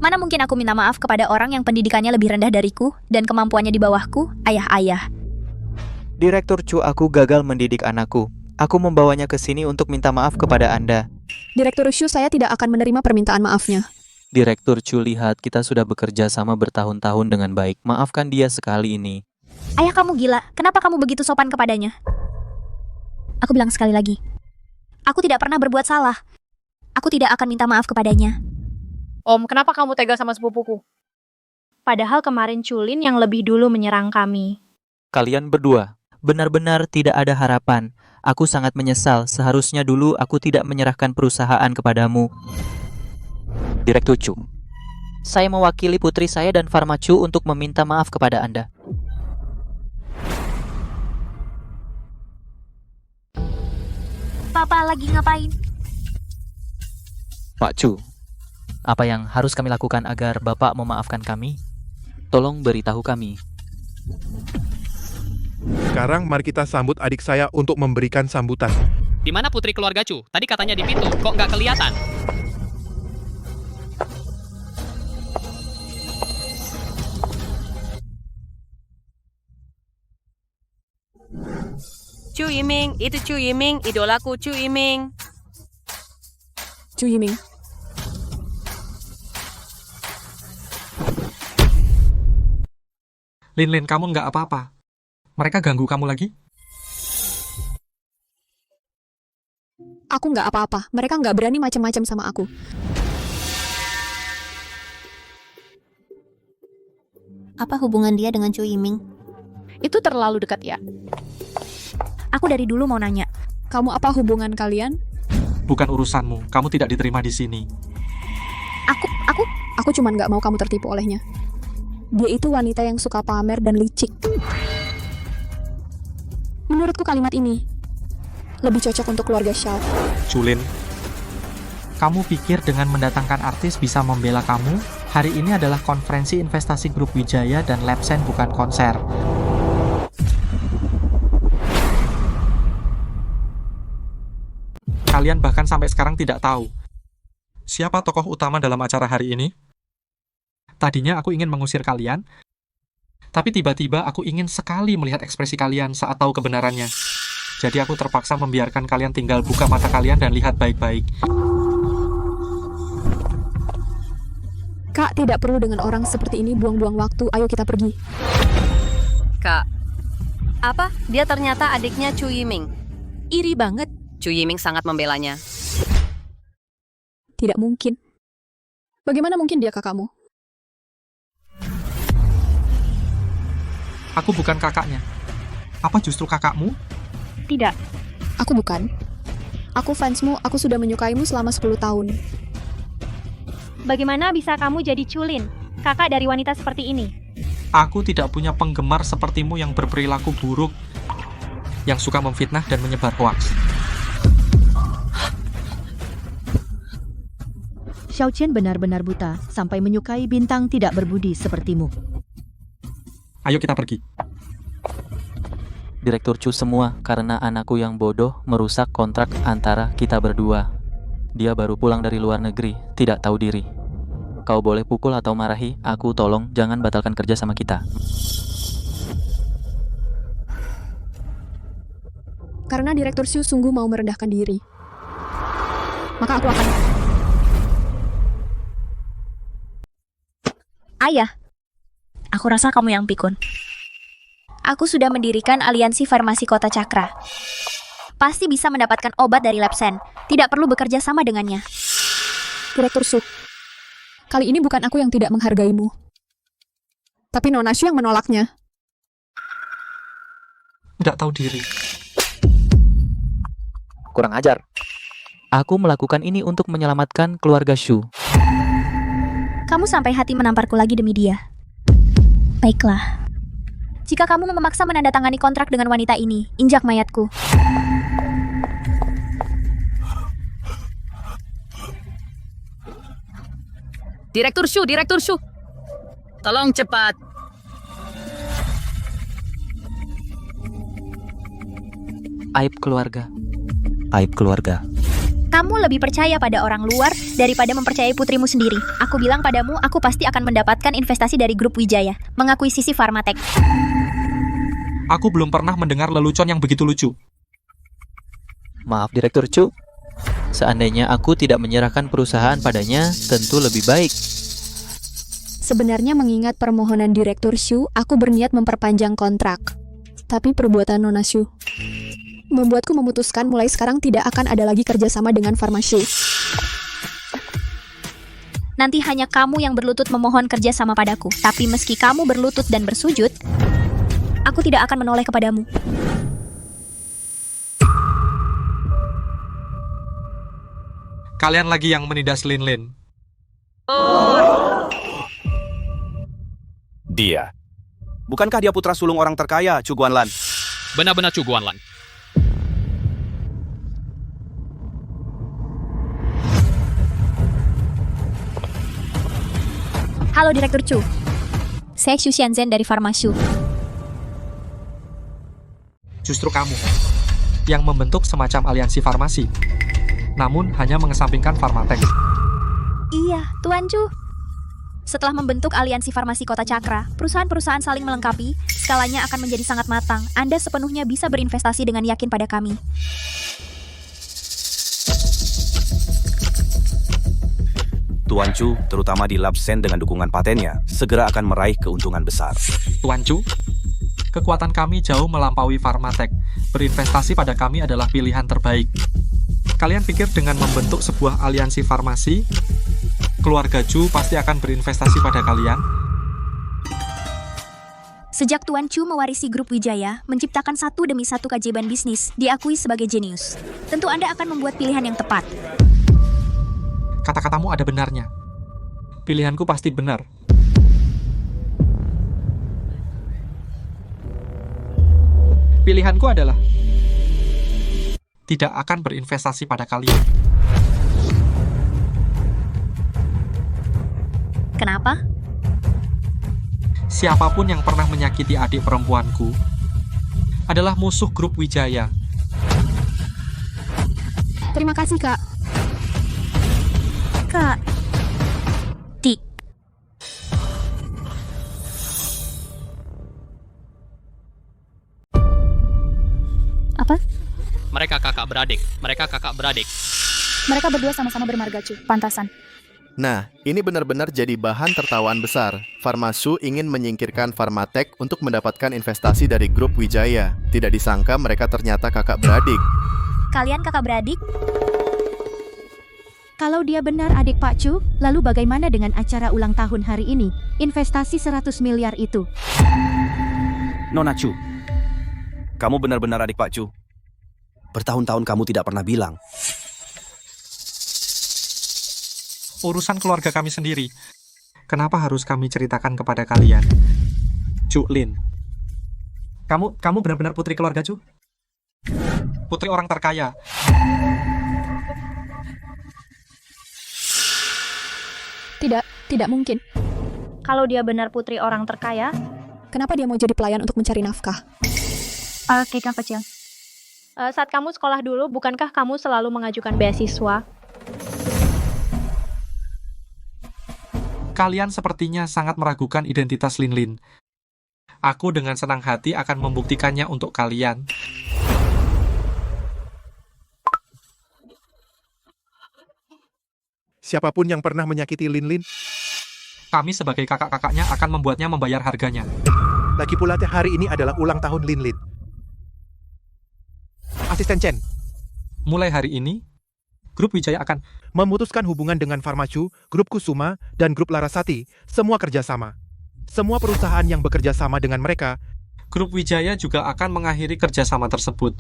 Mana mungkin aku minta maaf kepada orang yang pendidikannya lebih rendah dariku dan kemampuannya di bawahku? Ayah. Direktur Chu, aku gagal mendidik anakku. Aku membawanya ke sini untuk minta maaf kepada Anda. Direktur Shu, saya tidak akan menerima permintaan maafnya. Direktur Chu, lihat kita sudah bekerja sama bertahun-tahun dengan baik. Maafkan dia sekali ini. Ayah, kamu gila. Kenapa kamu begitu sopan kepadanya? Aku bilang sekali lagi. Aku tidak pernah berbuat salah. Aku tidak akan minta maaf kepadanya. Om, kenapa kamu tega sama sepupuku? Padahal kemarin Chulin yang lebih dulu menyerang kami. Kalian berdua, benar-benar tidak ada harapan. Aku sangat menyesal. Seharusnya dulu aku tidak menyerahkan perusahaan kepadamu. Direktur Chu, saya mewakili putri saya dan Pharma Chu untuk meminta maaf kepada Anda. Papa lagi ngapain? Pak Chu, apa yang harus kami lakukan agar Bapak memaafkan kami? Tolong beritahu kami. Sekarang mari kita sambut adik saya untuk memberikan sambutan. Di mana putri keluarga Chu? Tadi katanya di pintu, kok nggak kelihatan? Chu Yiming, itu Chu Yiming, idolaku Chu Yiming. Chu Yiming. Lin, kamu nggak apa-apa. Mereka ganggu kamu lagi? Aku nggak apa-apa. Mereka nggak berani macam-macam sama aku. Apa hubungan dia dengan Chu Yiming? Itu terlalu dekat ya. Aku dari dulu mau nanya. Kamu apa hubungan kalian? Bukan urusanmu. Kamu tidak diterima di sini. Aku cuma nggak mau kamu tertipu olehnya. Dia itu wanita yang suka pamer dan licik. Menurutku kalimat ini, Lebih cocok untuk keluarga Xiao. Julin, kamu pikir dengan mendatangkan artis bisa membela kamu? Hari ini adalah konferensi investasi Grup Wijaya dan Labsen, bukan konser. Kalian bahkan sampai sekarang tidak tahu siapa tokoh utama dalam acara hari ini. Tadinya aku ingin mengusir kalian, tapi tiba-tiba aku ingin sekali melihat ekspresi kalian saat tahu kebenarannya. Jadi aku terpaksa membiarkan kalian tinggal buka mata kalian dan lihat baik-baik. Kak, tidak perlu dengan orang seperti ini buang-buang waktu. Ayo kita pergi. Kak, apa? Dia ternyata adiknya Chu Yiming. Iri banget. Chu Yiming sangat membelanya. Tidak mungkin. Bagaimana mungkin dia kakakmu? Aku bukan kakaknya. Apa justru kakakmu? Tidak. Aku bukan. Aku fansmu, aku sudah menyukaimu selama 10 tahun. Bagaimana bisa kamu jadi Chulin, kakak dari wanita seperti ini? Aku tidak punya penggemar sepertimu yang berperilaku buruk, yang suka memfitnah dan menyebar hoaks. Xiao Qian benar-benar buta sampai menyukai bintang tidak berbudi sepertimu. Ayo kita pergi. Direktur Chu, semua karena anakku yang bodoh merusak kontrak antara kita berdua. Dia baru pulang dari luar negeri, tidak tahu diri. Kau boleh pukul atau marahi, aku tolong jangan batalkan kerja sama kita. Karena Direktur Xu sungguh mau merendahkan diri, maka aku akan... Ayah, aku rasa kamu yang pikun. Aku sudah mendirikan aliansi farmasi Kota Cakra. Pasti bisa mendapatkan obat dari Labsen. Tidak perlu bekerja sama dengannya. Direktur Xu, kali ini bukan aku yang tidak menghargaimu, tapi Nona Xu yang menolaknya. Tidak tahu diri. Kurang ajar. Aku melakukan ini untuk menyelamatkan keluarga Xu. Kamu sampai hati menamparku lagi demi dia. Baiklah. Jika kamu memaksa menandatangani kontrak dengan wanita ini, injak mayatku. Direktur Xu. Tolong cepat. Aib keluarga. Aib keluarga. Kamu lebih percaya pada orang luar daripada mempercayai putrimu sendiri. Aku bilang padamu, aku pasti akan mendapatkan investasi dari Grup Wijaya, mengakuisisi Pharmatech. Aku belum pernah mendengar lelucon yang begitu lucu. Maaf Direktur Chu, seandainya aku tidak menyerahkan perusahaan padanya, tentu lebih baik. Sebenarnya mengingat permohonan Direktur Xu, aku berniat memperpanjang kontrak. Tapi perbuatan Nona Xu membuatku memutuskan mulai sekarang tidak akan ada lagi kerjasama dengan Farmashu. Nanti hanya kamu yang berlutut memohon kerja sama padaku. Tapi meski kamu berlutut dan bersujud, aku tidak akan menoleh kepadamu. Kalian lagi yang menindas Lin. Dia. Bukankah dia putra sulung orang terkaya, Chu Guanlan? Benar-benar Chu Guanlan. Halo Direktur Chu. Saya Xu Xianzhen dari Farmashu. Justru kamu yang membentuk semacam aliansi farmasi, namun hanya mengesampingkan Pharmatech. Iya, Tuan Chu. Setelah membentuk aliansi farmasi Kota Cakra, perusahaan-perusahaan saling melengkapi, skalanya akan menjadi sangat matang. Anda sepenuhnya bisa berinvestasi dengan yakin pada kami. Tuan Chu, terutama di Labsen dengan dukungan patennya, segera akan meraih keuntungan besar. Tuan Chu, kekuatan kami jauh melampaui Pharmatech. Berinvestasi pada kami adalah pilihan terbaik. Kalian pikir dengan membentuk sebuah aliansi farmasi, keluarga Chu pasti akan berinvestasi pada kalian? Sejak Tuan Chu mewarisi Grup Wijaya, menciptakan satu demi satu keajaiban bisnis, diakui sebagai jenius. Tentu Anda akan membuat pilihan yang tepat. Kata-katamu ada benarnya. Pilihanku pasti benar. Pilihanku adalah tidak akan berinvestasi pada kalian. Kenapa? Siapapun yang pernah menyakiti adik perempuanku adalah musuh grup Wijaya. Terima kasih, Kak. Kak. Dik. Apa? Mereka kakak beradik. Mereka berdua sama-sama bermarga, Cu. Pantasan. Nah, ini benar-benar jadi bahan tertawaan besar. Pharmasu ingin menyingkirkan Pharmatech untuk mendapatkan investasi dari grup Wijaya. Tidak disangka mereka ternyata kakak beradik. Kalian kakak beradik? Kalau dia benar adik Pak Chu, lalu bagaimana dengan acara ulang tahun hari ini? Investasi 100 miliar itu. Nona Chu, kamu benar-benar adik Pak Chu. Bertahun-tahun kamu tidak pernah bilang. Urusan keluarga kami sendiri. Kenapa harus kami ceritakan kepada kalian? Cu Lin, kamu benar-benar putri keluarga Cu? Putri orang terkaya. Tidak mungkin. Kalau dia benar putri orang terkaya, Kenapa dia mau jadi pelayan untuk mencari nafkah? Oke, Kak Kecil. saat kamu sekolah dulu, bukankah kamu selalu mengajukan beasiswa? Kalian sepertinya sangat meragukan identitas Lin Lin. Aku dengan senang hati akan membuktikannya untuk kalian. Siapapun yang pernah menyakiti Lin Lin, Kami sebagai kakak-kakaknya akan membuatnya membayar harganya. lagi pula hari ini adalah ulang tahun Lin Lin. Asisten Chen, Mulai hari ini, grup Wijaya akan memutuskan hubungan dengan Pharmacu, grup Kusuma, dan grup Larasati, semua kerjasama. Semua perusahaan yang bekerja sama dengan mereka, grup Wijaya juga akan mengakhiri kerjasama tersebut.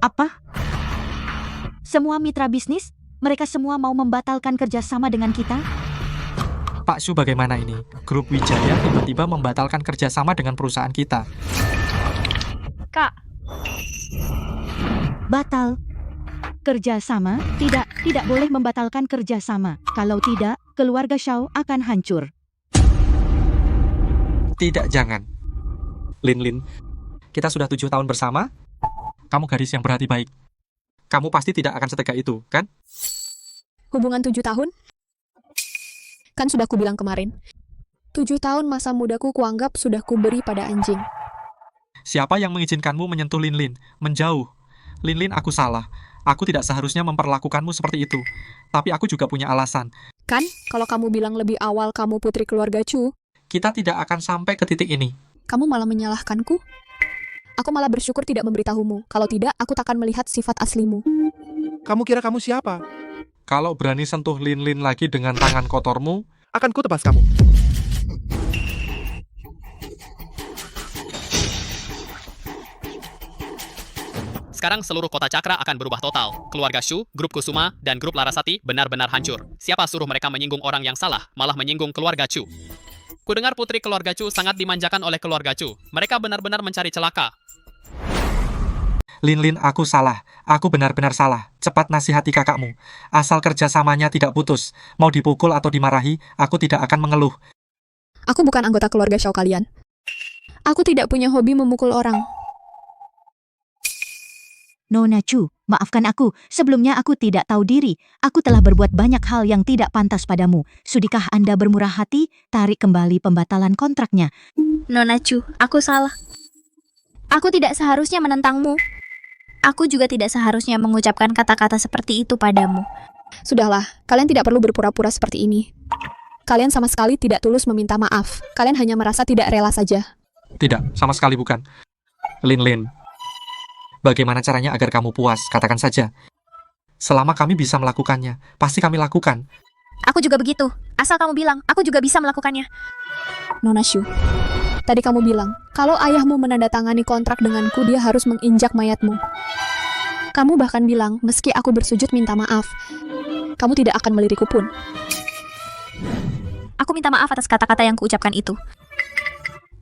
Apa? Semua mitra bisnis? Mereka semua mau membatalkan kerjasama dengan kita? Pak Shu, bagaimana ini? Grup Wijaya tiba-tiba membatalkan kerjasama dengan perusahaan kita. Kak, Batal. Kerjasama? Tidak boleh membatalkan kerjasama. Kalau tidak, keluarga Shao akan hancur. Tidak, jangan. Lin Lin, kita sudah 7 tahun bersama. Kamu gadis yang berhati baik. Kamu pasti tidak akan setegak itu, kan? Hubungan 7 tahun? Kan sudah kubilang kemarin. 7 tahun masa mudaku kuanggap sudah kuberi pada anjing. Siapa yang mengizinkanmu menyentuh Lin Lin? Menjauh. Lin Lin, aku salah. Aku tidak seharusnya memperlakukanmu seperti itu. Tapi aku juga punya alasan. Kan, kalau kamu bilang lebih awal kamu putri keluarga Chu, Kita tidak akan sampai ke titik ini. kamu malah menyalahkanku? Aku malah bersyukur tidak memberitahumu. Kalau tidak, aku takkan melihat sifat aslimu. kamu kira kamu siapa? Kalau berani sentuh Lin Lin lagi dengan tangan kotormu, Akan ku tebas kamu. Sekarang seluruh kota Cakra akan berubah total. Keluarga Shu, grup Kusuma, dan grup Larasati benar-benar hancur. Siapa suruh mereka menyinggung orang yang salah, malah menyinggung keluarga Chu? Kudengar putri keluarga Chu sangat dimanjakan oleh keluarga Chu. Mereka benar-benar mencari celaka. Lin Lin, aku salah. Aku benar-benar salah. Cepat nasihati kakakmu. Asal kerjasamanya tidak putus. Mau dipukul atau dimarahi, aku tidak akan mengeluh. Aku bukan anggota keluarga Shao kalian. Aku tidak punya hobi memukul orang. Nona Chu, maafkan aku. Sebelumnya aku tidak tahu diri. Aku telah berbuat banyak hal yang tidak pantas padamu. Sudikah Anda bermurah hati? Tarik kembali pembatalan kontraknya. Nona Chu, aku salah. Aku tidak seharusnya menentangmu. Aku juga tidak seharusnya mengucapkan kata-kata seperti itu padamu. Sudahlah, kalian tidak perlu berpura-pura seperti ini. Kalian sama sekali tidak tulus meminta maaf. Kalian hanya merasa tidak rela saja. Tidak, sama sekali bukan. Lin Lin, bagaimana caranya agar kamu puas? Katakan saja. Selama kami bisa melakukannya, pasti kami lakukan. Aku juga begitu. Asal kamu bilang, aku juga bisa melakukannya. Nona Shu, tadi kamu bilang, kalau ayahmu menandatangani kontrak denganku, dia harus menginjak mayatmu. Kamu bahkan bilang, meski aku bersujud minta maaf, kamu tidak akan meliriku pun. Aku minta maaf atas kata-kata yang kuucapkan itu.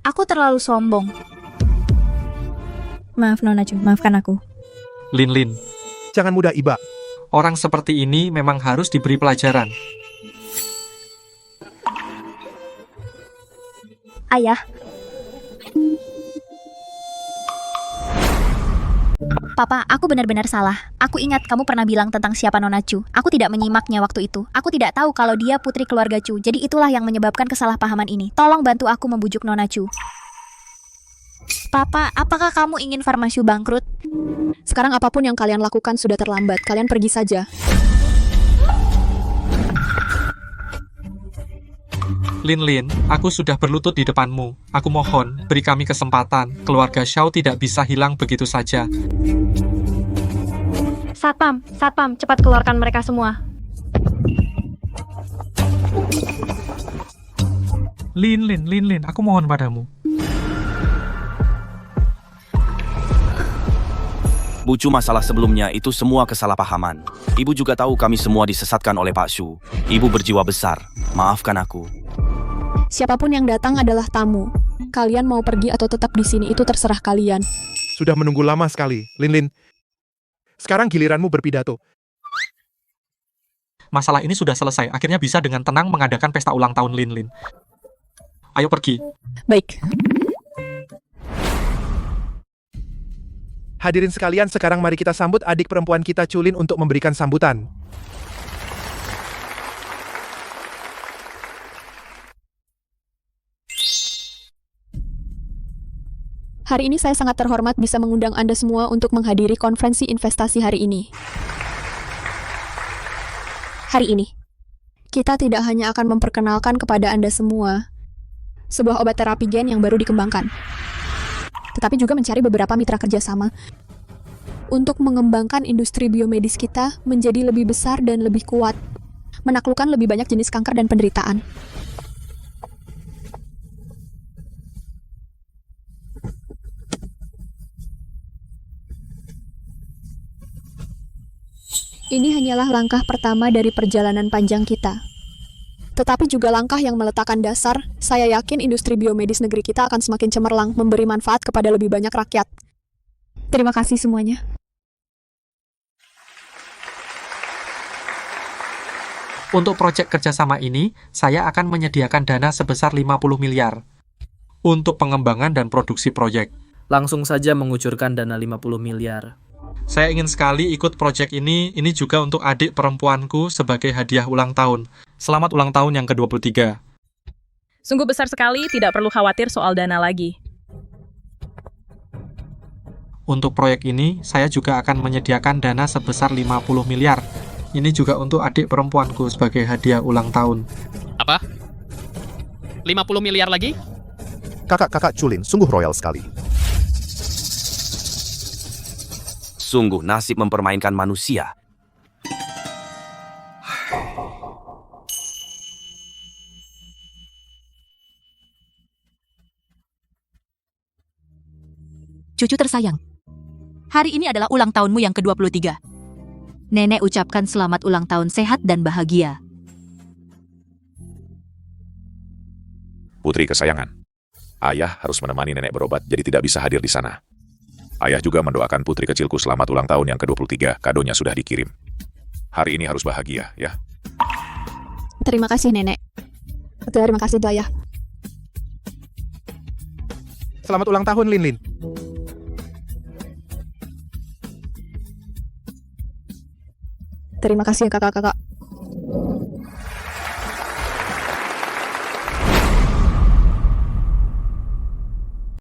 Aku terlalu sombong. Maaf Nona Chu, maafkan aku. Lin. Jangan mudah iba. Orang seperti ini memang harus diberi pelajaran. Ayah. Papa, aku benar-benar salah. Aku ingat kamu pernah bilang tentang siapa Nona Chu. Aku tidak menyimaknya waktu itu. Aku tidak tahu kalau dia putri keluarga Chu. Jadi itulah yang menyebabkan kesalahpahaman ini. Tolong bantu aku membujuk Nona Chu. Papa, apakah kamu ingin Farmashu bangkrut? Sekarang apapun yang kalian lakukan sudah terlambat. Kalian pergi saja. Lin, aku sudah berlutut di depanmu. Aku mohon, beri kami kesempatan. Keluarga Xiao tidak bisa hilang begitu saja. Satpam, cepat keluarkan mereka semua. Lin, aku mohon padamu. Bu Chu, masalah sebelumnya itu semua kesalahpahaman. Ibu juga tahu kami semua disesatkan oleh Pak Shu. Ibu berjiwa besar. Maafkan aku. Siapapun yang datang adalah tamu. Kalian mau pergi atau tetap di sini itu terserah kalian. Sudah menunggu lama sekali, Lin. Sekarang giliranmu berpidato. Masalah ini sudah selesai. Akhirnya bisa dengan tenang mengadakan pesta ulang tahun Lin. Ayo pergi. Baik. Hadirin sekalian, sekarang mari kita sambut adik perempuan kita Chulin untuk memberikan sambutan. Hari ini saya sangat terhormat bisa mengundang Anda semua untuk menghadiri konferensi investasi hari ini. Hari ini, kita tidak hanya akan memperkenalkan kepada Anda semua sebuah obat terapi gen yang baru dikembangkan, tetapi juga mencari beberapa mitra kerjasama untuk mengembangkan industri biomedis kita menjadi lebih besar dan lebih kuat, menaklukkan lebih banyak jenis kanker dan penderitaan. Ini hanyalah langkah pertama dari perjalanan panjang kita. Tetapi juga langkah yang meletakkan dasar, saya yakin industri biomedis negeri kita akan semakin cemerlang, memberi manfaat kepada lebih banyak rakyat. Terima kasih semuanya. Untuk proyek kerjasama ini, saya akan menyediakan dana sebesar 50 miliar untuk pengembangan dan produksi proyek. Langsung saja mengucurkan dana 50 miliar. Saya ingin sekali ikut proyek ini juga untuk adik perempuanku sebagai hadiah ulang tahun. Selamat ulang tahun yang ke-23. Sungguh besar sekali, tidak perlu khawatir soal dana lagi. Untuk proyek ini, saya juga akan menyediakan dana sebesar 50 miliar. Ini juga untuk adik perempuanku sebagai hadiah ulang tahun. Apa? 50 miliar lagi? Kakak Chulin, sungguh royal sekali. Sungguh nasib mempermainkan manusia. Cucu tersayang, hari ini adalah ulang tahunmu yang ke-23. Nenek ucapkan selamat ulang tahun sehat dan bahagia. Putri kesayangan, ayah harus menemani nenek berobat jadi tidak bisa hadir di sana. Ayah juga mendoakan putri kecilku selamat ulang tahun yang ke-23, kadonya sudah dikirim. Hari ini harus bahagia, ya. Terima kasih, Nenek. Terima kasih, Ayah. Selamat ulang tahun, Lin. Terima kasih, kakak-kakak.